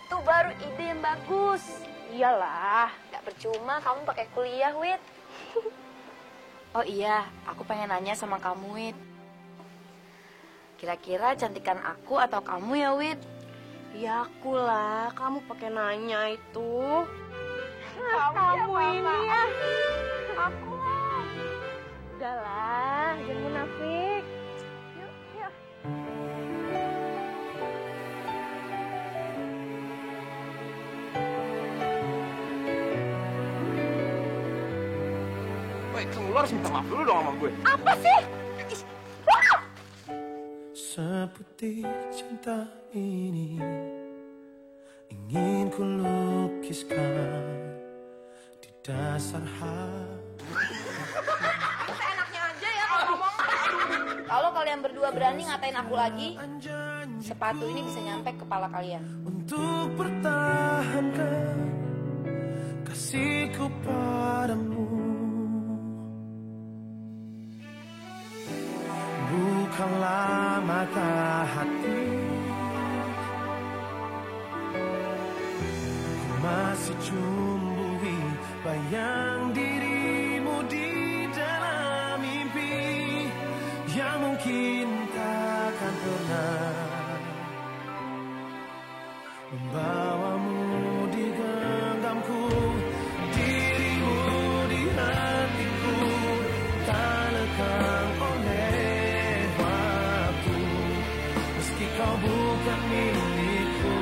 Itu baru ide yang bagus. Iyalah. Gak percuma kamu pakai kuliah, Wit. Oh iya, aku pengen nanya sama kamu, Wit. Kira-kira cantikan aku atau kamu ya, Wit? Ya aku lah, kamu pakai nanya itu. Kamu ini. Aku lah. Udahlah, jangan munafik. Yuk, yuk. Woi, kamu harus minta maaf dulu dong sama gue. Apa sih? Seputih cinta ini ingin ku lukiskan di dasar hati. Seenaknya aja ya kalau Kalau kalian berdua berani ngatain aku lagi, sepatu ini bisa nyampe ke kepala kalian. Untuk pertahankan kasihku padamu, bukanlah mata hati, ku masih cumbui bayang dirimu di dalam mimpi yang mungkin takkan pernah membawamu di genggamku, dirimu di hatiku tak lekang oleh waktu, meski kau bukan milikku.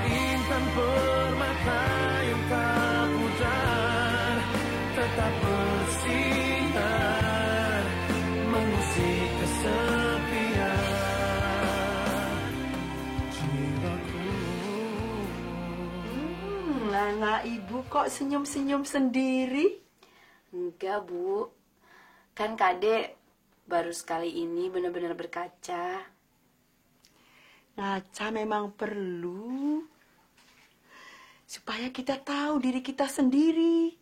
Intan permata yang tak pudar tetap bersinar mengusik kesepian. Anak ibu kok senyum-senyum sendiri? Enggak, Bu. Kan Kade baru sekali ini benar-benar berkaca. Ngaca memang perlu. Supaya kita tahu diri kita sendiri.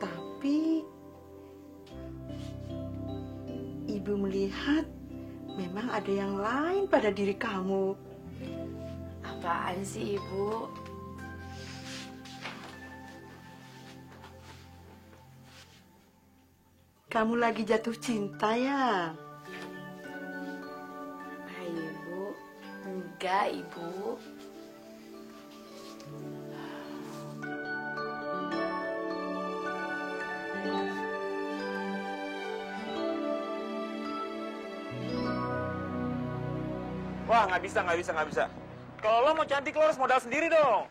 Tapi ibu melihat memang ada yang lain pada diri kamu. Apaan sih, Ibu? Kamu lagi jatuh cinta ya? Ibu. Enggak, Ibu. Wah, nggak bisa. Kalau lo mau cantik, lo harus modal sendiri dong.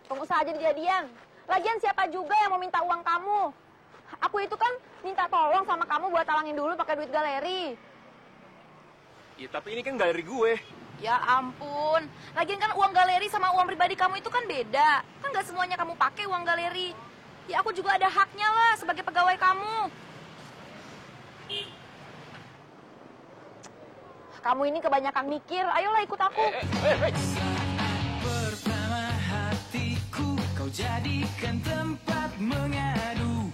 Tunggu saja dijadian. Lagian siapa juga yang mau minta uang kamu? Aku itu kan minta tolong sama kamu buat talangin dulu pakai duit galeri. Ya, tapi ini kan galeri gue. Ya ampun. Lagian kan uang galeri sama uang pribadi kamu itu kan beda. Kan nggak semuanya kamu pakai uang galeri. Ya aku juga ada haknya lah sebagai pegawai kamu. Kamu ini kebanyakan mikir. Ayolah ikut aku. Pertama hatiku kau jadikan tempat mengadu,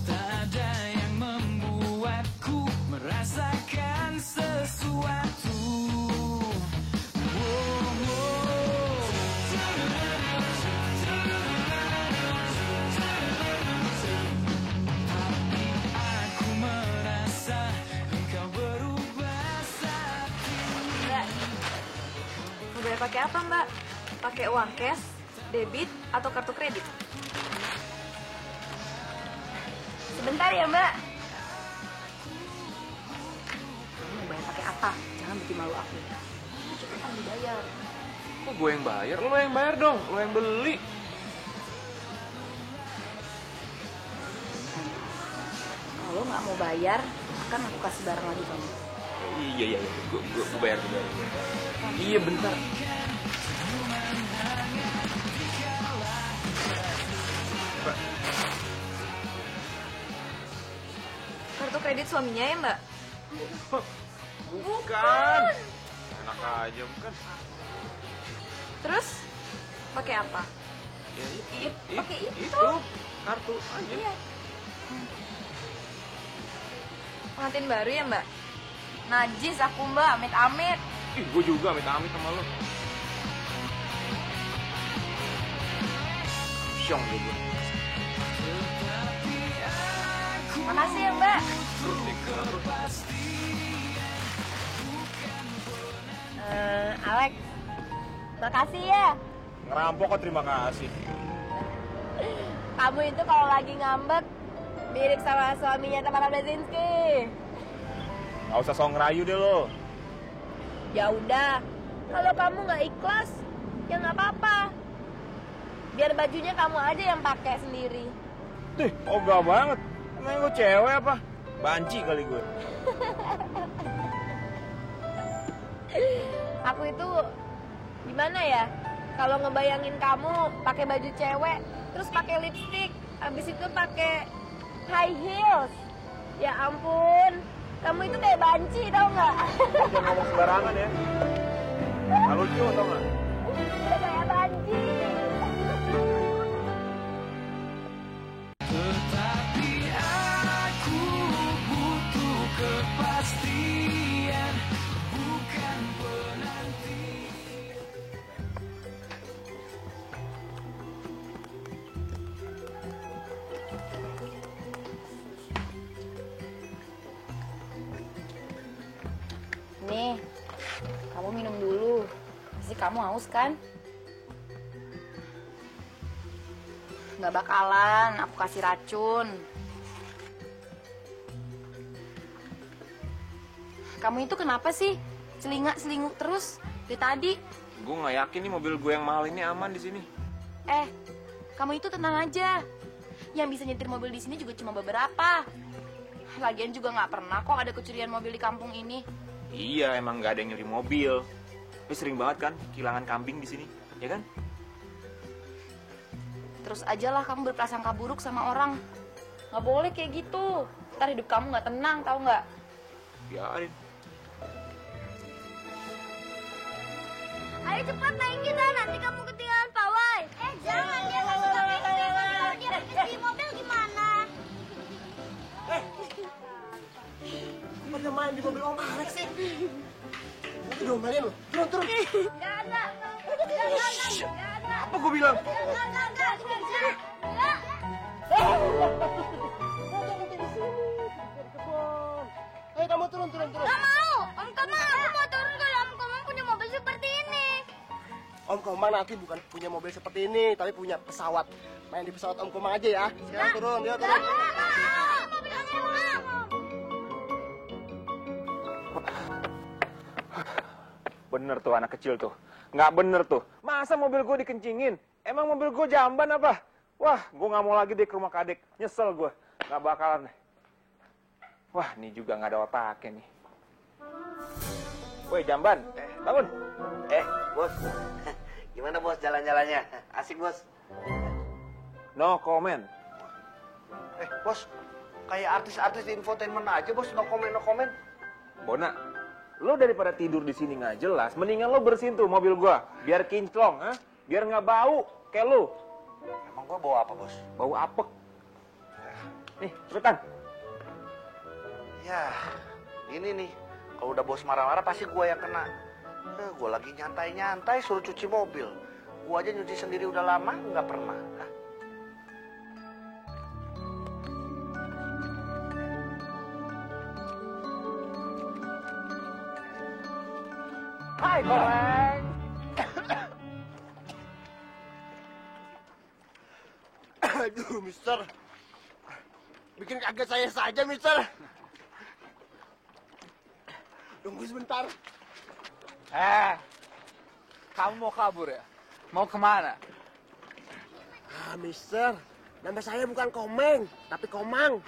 tak ada yang membuatku merasakan sesuatu. Tapi aku merasa engkau berubah saat Mbak, mau bayar pakai apa, Mbak? Pakai uang cash, debit, atau kartu kredit? Sebentar ya Mbak. Kamu mau bayar pakai apa? Jangan bikin malu aku. Cepetan dibayar. Kok gue yang bayar? Lo yang bayar dong, lo yang beli. Kalau nggak mau bayar, akan aku kasih barang lagi kamu. Iya, gue bayar. Iya, bentar. Kartu kredit suaminya ya, Mbak? Bukan. Enak aja, bukan. Terus, pakai apa? Ya, pakai itu. Kartu aja. Iya. Pengantin baru ya, Mbak? Najis aku, Mbak. Amit-amit. Ih, gue juga amit-amit sama lo. Syong gue. Makasih ya Mbak. Alex, makasih ya. Ngerampok kok, terima kasih. Kamu itu kalau lagi ngambek mirip sama suaminya Tamara Blazinski. Gak usah sok ngerayu deh lo. Ya udah, kalau kamu nggak ikhlas, ya nggak apa-apa. Biar bajunya kamu aja yang pakai sendiri. Dih, ogah banget. Emang gue cewek apa? Banci kali gue. Aku itu gimana ya? kalau ngebayangin kamu pakai baju cewek, terus pakai lipstick, habis itu pakai high heels. Ya ampun, kamu itu kayak banci, tau nggak? Jangan ngomong sembarangan ya. Nggak lucu, tau nggak? Kayak banci. Tetapi aku butuh kepastian, bukan penanti. Nih, kamu minum dulu. Pasti kamu haus kan? Nggak bakalan, aku kasih racun. Kamu itu kenapa sih? Selinguk terus dari tadi. Gue nggak yakin nih mobil gue yang mahal ini aman di sini. Kamu itu tenang aja. Yang bisa nyetir mobil di sini juga cuma beberapa. Lagian juga nggak pernah kok ada kecurian mobil di kampung ini. Iya, emang nggak ada yang nyuri mobil. Tapi sering banget kan kehilangan kambing di sini, ya kan? Terus aja lah kamu berprasangka buruk sama orang. Nggak boleh kayak gitu. Ntar hidup kamu nggak tenang, tahu nggak? Biarin. Ayo cepat naik kita, nanti kamu ketinggalan pawai. Jangan, dia nggak suka kayak gitu. Dia habis di mobil gimana? Pada main di mobil Om Alex sih. Itu diomelin lo. Turun. Nggak ada. Apa gue bilang? Nggak. Ayo kamu turun. Nggak mau. Om Komang, aku mau turun kalau Om Komang punya mobil seperti ini. Om Komang nanti bukan punya mobil seperti ini, tapi punya pesawat. Main di pesawat Om Komang aja ya. Sekarang turun, dia turun. Mobil Om Komang. Bener tuh anak kecil tuh. Nggak bener tuh. Masa mobil gue dikencingin? Emang mobil gue jamban apa? Wah, gue nggak mau lagi deh ke rumah kadek. Nyesel gue. Nggak bakalan deh. Wah, ini juga nggak ada otaknya nih. Woi, jamban. Bangun. Bos. Gimana bos jalan-jalannya? Asik bos. No comment. Bos, kayak artis-artis di infotainment aja bos, no comment. Bona, lo daripada tidur di sini nggak jelas, mendingan lo bersihin tuh mobil gua, biar kinclong, biar nggak bau kayak lo. Emang gua bau apa bos? Bau apek. Nih, cepetan. Ya, ini nih, kalau udah bos marah-marah pasti gua yang kena. Gua lagi nyantai-nyantai suruh cuci mobil. Gua aja nyuci sendiri udah lama nggak pernah. Hai, Goreng. Aduh, Mister. Bikin kaget saya saja, Mister. Tunggu sebentar. Kamu mau kabur ya? Mau kemana? Mister, nama saya bukan Komeng, tapi Komang.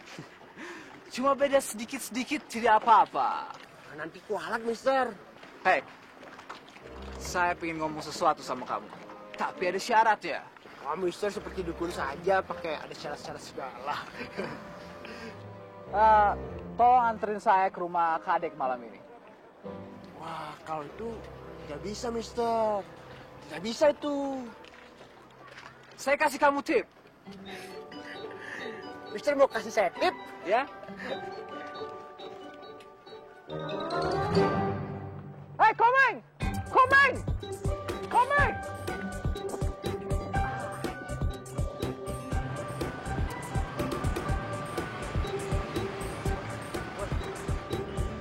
Cuma beda sedikit-sedikit, tidak apa-apa. Nanti kualat, Mister. Hei, saya pengen ngomong sesuatu sama kamu. Tapi ada syarat ya. Mister seperti dukun saja, pakai ada syarat-syarat segala. Tolong anterin saya ke rumah Kadek malam ini. Wah, kalau itu tidak bisa, Mister. Tidak bisa itu. Saya kasih kamu tip. Mister mau kasih saya tip? Ya. Hei, Komeng! Komeng! Komeng!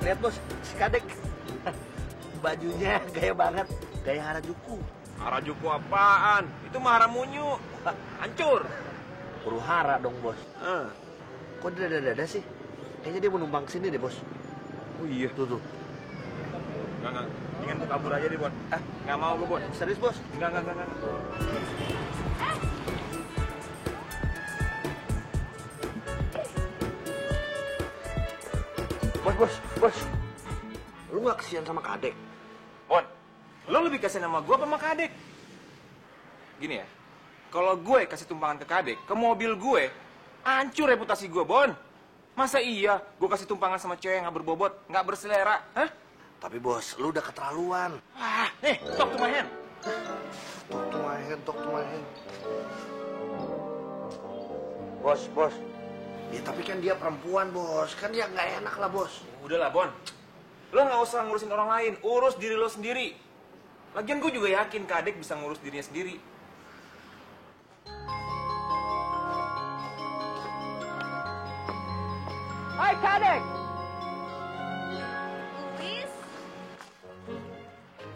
Lihat bos, si Kadek. Bajunya gaya banget, gaya Harajuku. Harajuku apaan? Itu mah Haramunyu. Hancur. Huru-hara dong bos. Kok dada-dada sih? Kayaknya dia mau numpang sini deh bos. Oh iya. Tuh. Enggak. Ingin gue kabur aja deh, Bon. Nggak mau gue, Bon. Serius, Bos? Enggak. Bos. Lu nggak kesian sama Kadek? Bon, lu lebih kasihan sama gue apa sama Kadek? gini ya. Kalau gue kasih tumpangan ke Kadek, ke mobil gue, hancur reputasi gue, Bon. Masa iya gue kasih tumpangan sama cewek yang nggak berbobot, nggak berselera, hah? Tapi bos, lu udah keterlaluan. Ah, talk to my hand. Talk to my hand. Bos. Ya tapi kan dia perempuan, bos. Kan dia nggak enak lah, bos. Udahlah, Bon. Lo nggak usah ngurusin orang lain, urus diri lo sendiri. Lagian gue juga yakin Kadek bisa ngurus dirinya sendiri. Hai, Kadek! Luis?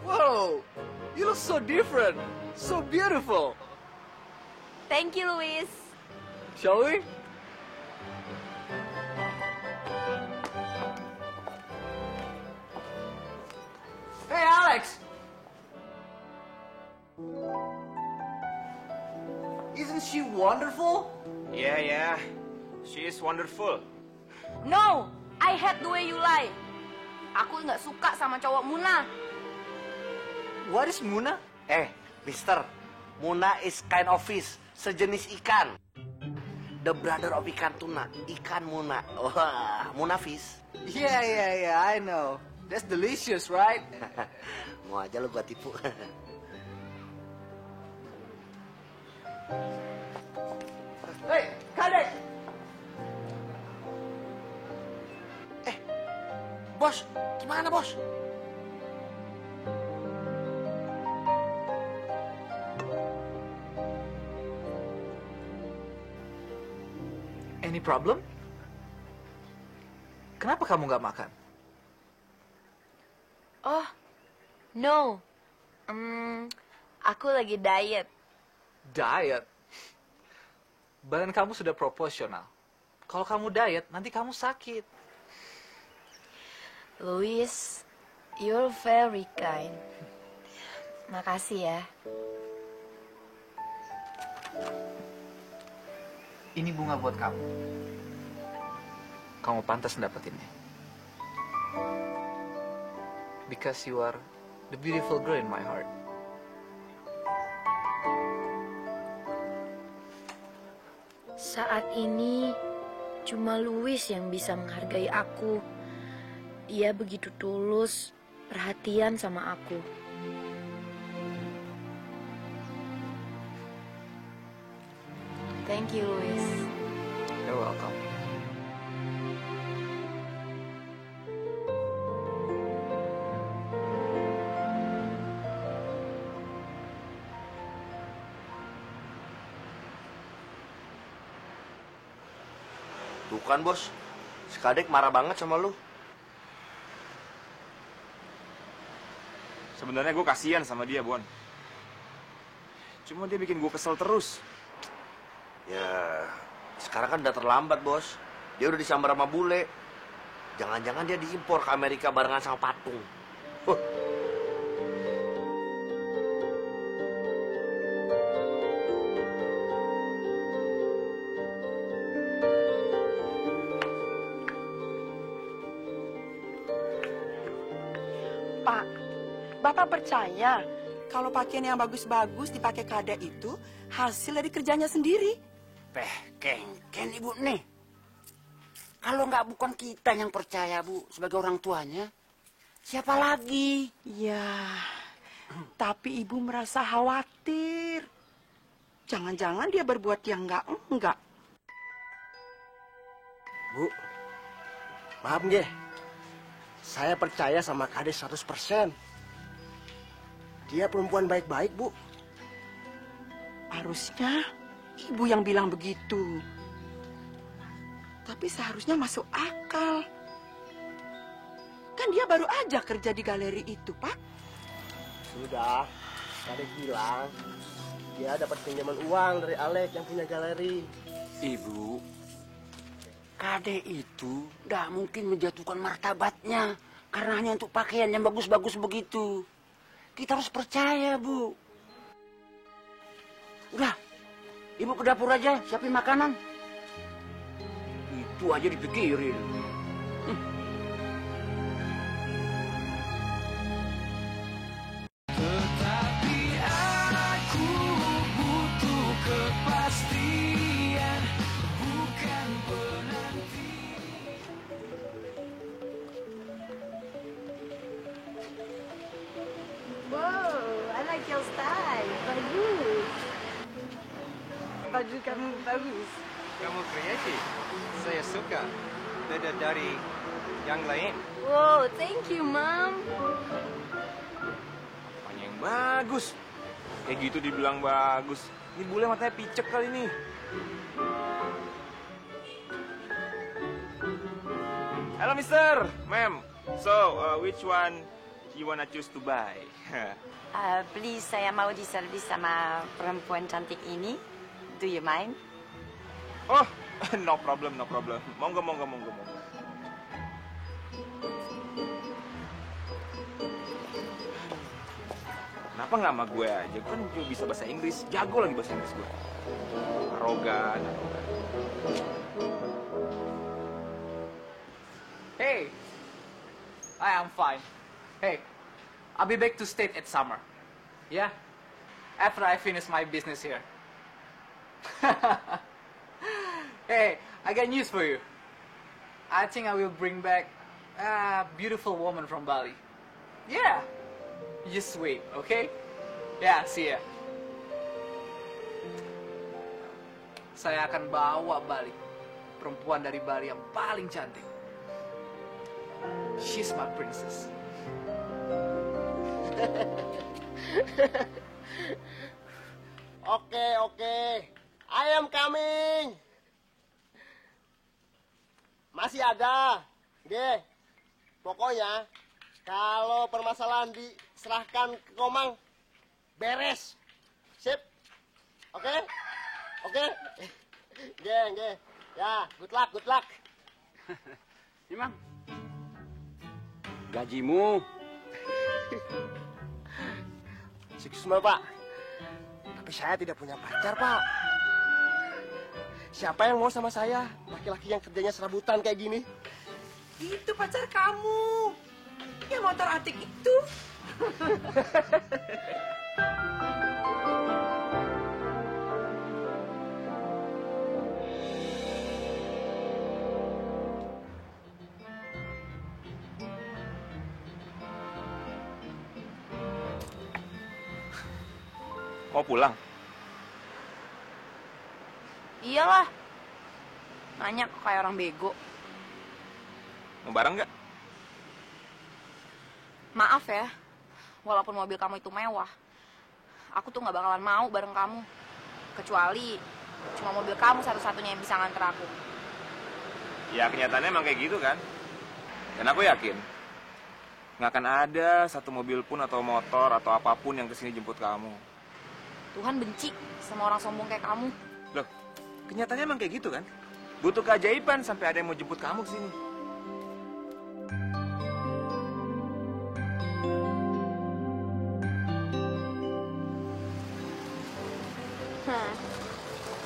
Whoa, you look so different, so beautiful. Thank you, Luis. Shall we? Hey, Alex! Isn't she wonderful? Yeah. She is wonderful. No, I hate the way you lie. Aku nggak suka sama cowok Muna. What is Muna? Mister, Muna is kind of fish, sejenis ikan. The brother of ikan tuna, ikan Muna. Wah, Muna fish. Yeah, I know. That's delicious, right? Mau aja lu gua tipu. Hey, Kadek! Bos, gimana bos? Any problem? Kenapa kamu nggak makan? Oh, no. Aku lagi diet. Diet? Badan kamu sudah proporsional. Kalau kamu diet, nanti kamu sakit. Luis, you're very kind. Makasih ya. Ini bunga buat kamu. Kamu pantas dapetinnya. Because you are the beautiful girl in my heart. Saat ini, cuma Luis yang bisa menghargai aku. Dia begitu tulus, perhatian sama aku. Thank you, Luis. You're welcome. Tuh kan bos, si Kadek marah banget sama lu. Sebenarnya gue kasihan sama dia, Bon. Cuma dia bikin gue kesel terus. Ya, sekarang kan udah terlambat bos. Dia udah disambar sama bule. Jangan-jangan dia diimpor ke Amerika barengan sama patung. Pak, Bapak percaya kalau pakaian yang bagus-bagus dipakai Kadek itu hasil dari kerjanya sendiri? Kengken Ibu nih. Kalau nggak bukan kita yang percaya, Bu, sebagai orang tuanya, siapa lagi? Ya, tapi Ibu merasa khawatir. Jangan-jangan dia berbuat yang enggak. Bu, maaf nggih. Saya percaya sama Kadek 100%. Dia perempuan baik-baik, Bu. Harusnya Ibu yang bilang begitu. Tapi seharusnya masuk akal. Kan dia baru aja kerja di galeri itu, Pak. Sudah, Kadek bilang dia dapat pinjaman uang dari Alex yang punya galeri. Ibu, Kadek itu nggak mungkin menjatuhkan martabatnya karena hanya untuk pakaian yang bagus-bagus begitu. Kita harus percaya, Bu. Udah, Ibu ke dapur aja, siapin makanan. Itu aja dipikirin. Tetapi aku baju kamu bagus. Kamu kreatif. Saya suka. Beda dari yang lain. Wow, thank you, Mom. Apanya yang bagus? Kayak gitu dibilang bagus. Ini bule matanya picek kali ini. Halo, Mister. Ma'am. So, which one you wanna choose to buy? Please, saya mau diservis sama perempuan cantik ini. Do you mind? Oh, no problem, no problem. Monggo. Kenapa nggak sama gue aja? Gue kan juga bisa bahasa Inggris. Jago lagi bahasa Inggris gue. Arogan. Hey, I am fine. Hey, I'll be back to state at summer. Yeah, after I finish my business here. Hey, I got news for you. I think I will bring back a beautiful woman from Bali. Yeah, just wait, okay? Yeah, see ya. Saya akan bawa Bali, perempuan dari Bali yang paling cantik. She's my princess. Oke. I am coming. Masih ada. Oke. Pokoknya kalau permasalahan diserahkan ke Komang, beres. Sip. Oke? Oke. Ya, good luck. Imam, gajimu. Excuse me, Pak. Tapi saya tidak punya pacar, Pak. Siapa yang mau sama saya? Laki-laki yang kerjanya serabutan kayak gini. Itu pacar kamu. Yang motor antik itu. Mau pulang? Iyalah. Nanya kok kayak orang bego. Mau bareng nggak? Maaf ya, walaupun mobil kamu itu mewah, aku tuh nggak bakalan mau bareng kamu. Kecuali cuma mobil kamu satu-satunya yang bisa nganter aku. Ya kenyataannya emang kayak gitu kan. Dan aku yakin nggak akan ada satu mobil pun atau motor atau apapun yang kesini jemput kamu. Tuhan benci sama orang sombong kayak kamu. Loh, kenyataannya emang kayak gitu kan? Butuh keajaiban sampai ada yang mau jemput kamu kesini.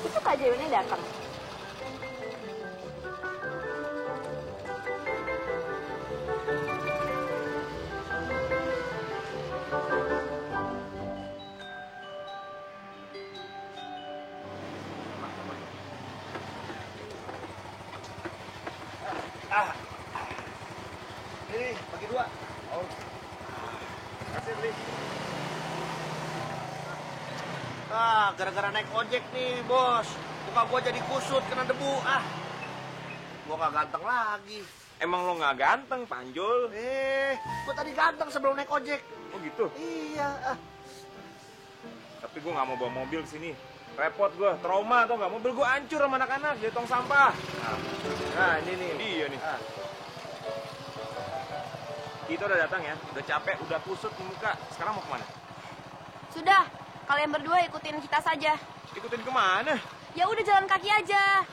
Itu keajaibannya datang. Ini bagi dua. Oh. Kasih beli. Gara-gara naik ojek nih, Bos. Muka gua jadi kusut kena debu. Gua gak ganteng lagi. Emang lo nggak ganteng, Panjul? Gua tadi ganteng sebelum naik ojek. Oh gitu? Iya. Tapi gue nggak mau bawa mobil ke sini. Repot gue, trauma atau nggak? Mobil gue hancur sama anak-anak, jadi tong sampah. Nah, ini nih. Iya nih. Kita udah datang ya, udah capek, udah kusut di muka. Sekarang mau kemana? Sudah, kalian berdua ikutin kita saja. Ikutin kemana? Ya udah jalan kaki aja.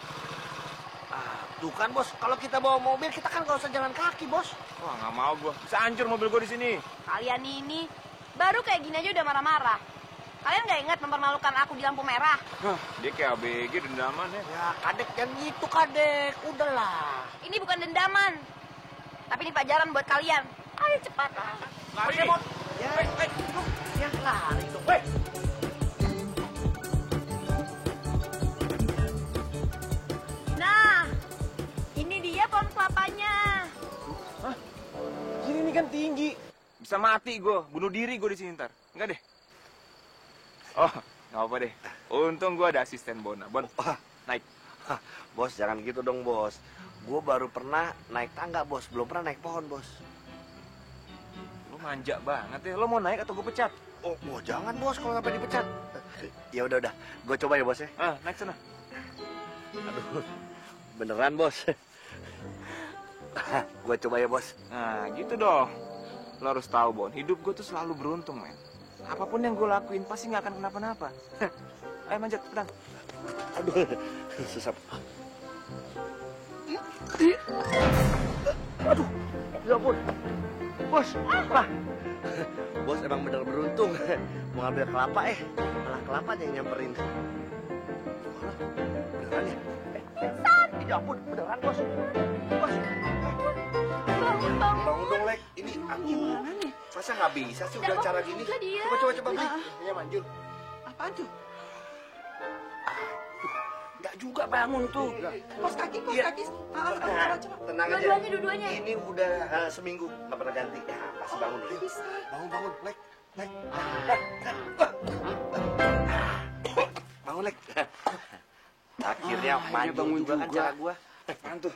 Tuh kan, Bos. Kalau kita bawa mobil, kita kan gak usah jalan kaki, Bos. Wah, nggak mau gue. Bisa hancur mobil gue di sini. Kalian ini baru kayak gini aja udah marah-marah. Kalian nggak ingat mempermalukan aku di lampu merah? Dia kayak ABG dendaman ya. Ya, Kadek, jangan gitu, Kadek. Udahlah. Ini bukan dendaman. Tapi ini pelajaran buat kalian. Ayo cepat. Lari. Ya, ya lari dong. Nah, ini dia pohon kelapanya. Hah? Gini nih kan tinggi. Bisa mati gue, bunuh diri gue di sini ntar. Enggak deh. Oh, nggak apa-apa deh. Untung gue ada asisten Bona. Bon, naik. Bos, jangan gitu dong, Bos. Gue baru pernah naik tangga, Bos. Belum pernah naik pohon, Bos. Lu manja banget ya. Lo mau naik atau gue pecat? Oh, jangan, Bos, kalau sampai dipecat. Ya udah. Gue coba ya, Bos ya. Naik sana. Aduh, beneran, Bos. Gue coba ya, Bos. Nah, gitu dong. Lo harus tahu, Bon. Hidup gue tuh selalu beruntung, men. Apapun yang gue lakuin pasti nggak akan kenapa-napa. Ayo manjat, pedang. Aduh, susah. Aduh, ya ampun. Bos, apa? Bos emang bener beruntung. Mau ngambil kelapa, malah kelapanya yang nyamperin. Beneran ya? Ya ampun, beneran, Bos. Bos. Bangun dong, Lek. Ini aku. Masa nggak bisa sih udah cara gini? Coba, Lek. Ini manjur. Apaan tuh? Nggak juga bangun tuh. Kos kaki. Coba. Tenang aja. Dua-duanya. Ini udah seminggu nggak pernah ganti. Ya, pasti bangun. Bangun, Lek. Bangun, Lek. Akhirnya maju juga kan cara gua. Apaan tuh?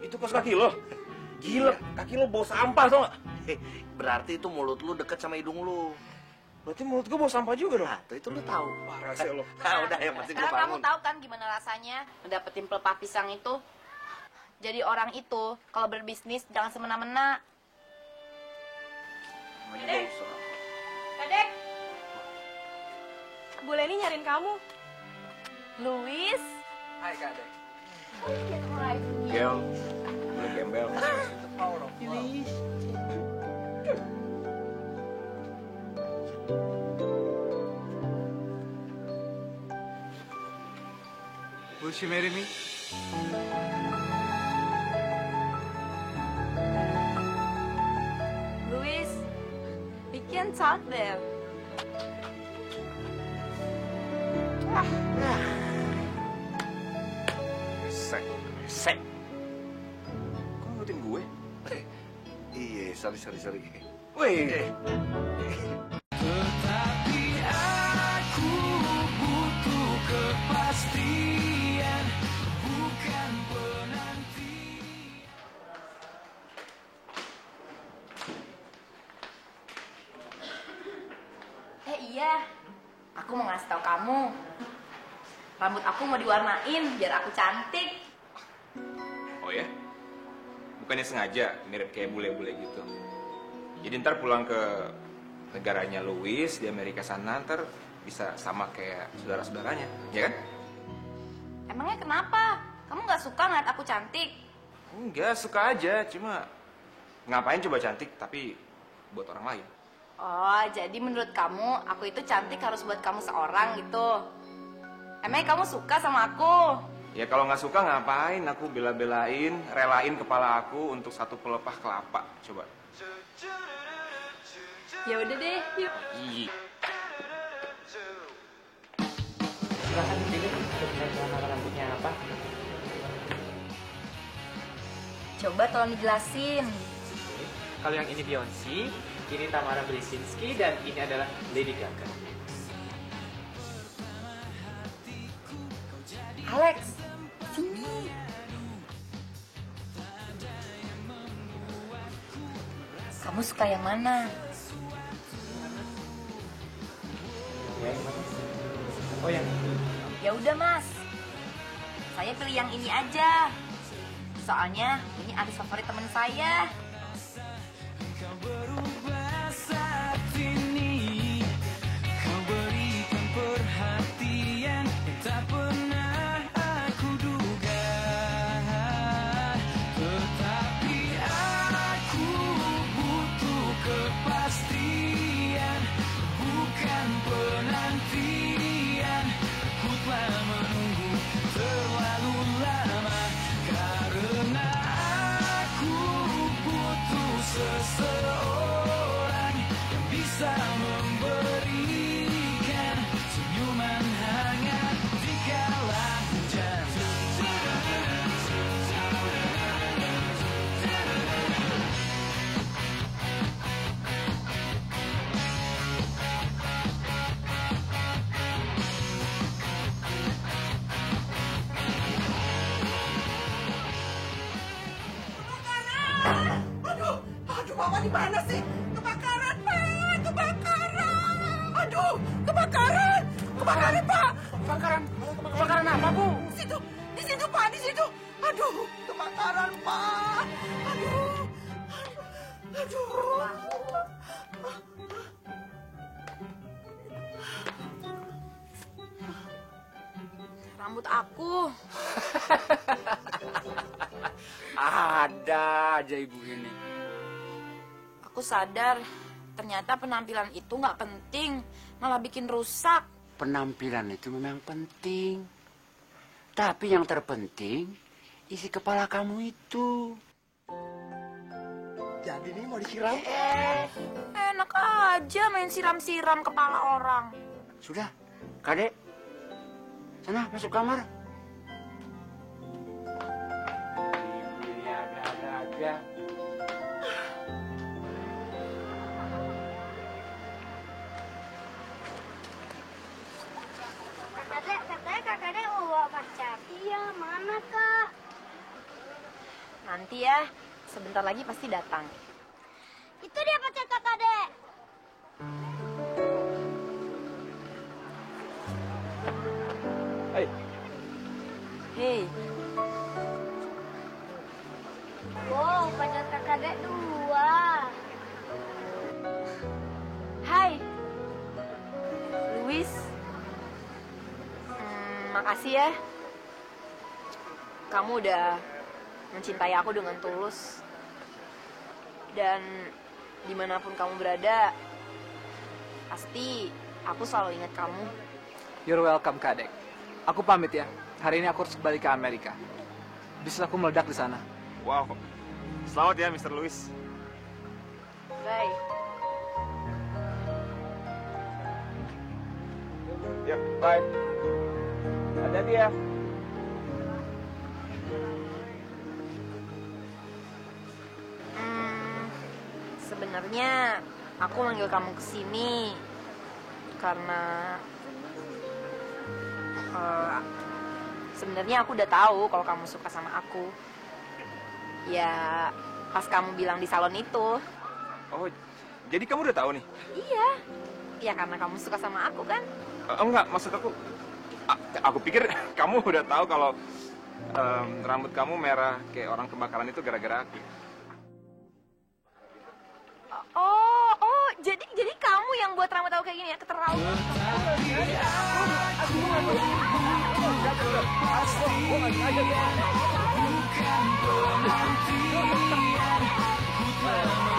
Itu kos kaki lo? Gila, kaki lo bau sampah tau gak? Berarti itu mulut lu deket sama hidung lu. Berarti mulut gue bau sampah juga dong? Nah, itu lu tahu. Parah sih lo. Udah, yang penting gua Sekarang kamu bangun. tahu kan gimana rasanya ngedapetin pelepah pisang itu? Jadi orang itu kalau berbisnis jangan semena-mena. Kadek, Bu Leni nyariin kamu. Luis. Hai Kadek. Gel, boleh gembel. Will she marry me? Luis, we can talk there. Sek. Kok ngikutin gue? Iya, sorry. Wih. Tetapi aku butuh kepastian, bukan penanti. Iya, aku mau ngasih tau kamu. Rambut aku mau diwarnain biar aku cantik. Oh ya? Bukannya sengaja mirip kayak bule-bule gitu. Jadi ntar pulang ke negaranya Louis di Amerika sana, ntar bisa sama kayak saudara-saudaranya, ya kan? Emangnya kenapa? Kamu nggak suka ngeliat aku cantik? Enggak, suka aja. Cuma ngapain coba cantik tapi buat orang lain. Oh, jadi menurut kamu aku itu cantik harus buat kamu seorang gitu? Emangnya kamu suka sama aku? Ya kalau nggak suka ngapain aku bela-belain, relain kepala aku untuk satu pelepah kelapa. Coba. Ya udah deh, yuk. Ih. Silahkan dipilih untuk warna rambutnya apa. Coba tolong dijelasin. Kalau yang ini Beyonce, ini Tamara Brzezinski, dan ini adalah Lady Gaga. Alex, sini. Kamu suka yang mana? Ya, yang mana? Oh, yang ini. Ya udah Mas, saya pilih yang ini aja. Soalnya ini artis favorit teman saya. Kau berubah saat ini, kau berikan perhatian yang tak pernah aku duga. Tetapi aku butuh kepastian, bukan penantian. Ku telah menunggu terlalu lama karena aku di mana sih? Kebakaran, Pak! Kebakaran! Aduh, kebakaran! Kebakaran, Pak! Kebakaran apa, Bu? Di situ, Pak, di situ. Aduh, kebakaran, Pak. Aduh. Rambut aku. Ada aja ibu ini. Aku sadar ternyata penampilan itu nggak penting, malah bikin rusak. Penampilan itu memang penting. Tapi yang terpenting isi kepala kamu itu. Jadi ini mau disiram? Enak aja main siram-siram kepala orang. Sudah, Kadek. Sana masuk kamar. Ini ada-ada aja. Katanya Kak Dek mau bawa pacar. Iya, mana Kak? Nanti ya, sebentar lagi pasti datang. Itu dia pacar Kak Dek. Hei, Wow, pacar Kak Dek 2. hai. Luis. Makasih ya. Kamu udah mencintai aku dengan tulus. Dan dimanapun kamu berada, pasti aku selalu ingat kamu. You're welcome, Kadek. Aku pamit ya. Hari ini aku harus balik ke Amerika. Bisnis aku meledak di sana. Wow. Selamat ya, Mr. Louis. Bye. Ya, bye. Hati-hati ya. Sebenarnya aku manggil kamu ke sini karena sebenarnya aku udah tahu kalau kamu suka sama aku. Ya, pas kamu bilang di salon itu. Oh, jadi kamu udah tahu nih? Iya. Ya karena kamu suka sama aku kan? Enggak, maksud aku pikir kamu udah tahu kalau rambut kamu merah kayak orang kebakaran itu gara-gara aku. Oh, jadi kamu yang buat rambut aku kayak gini ya, keterlaluan. Bukan penantian, ku telah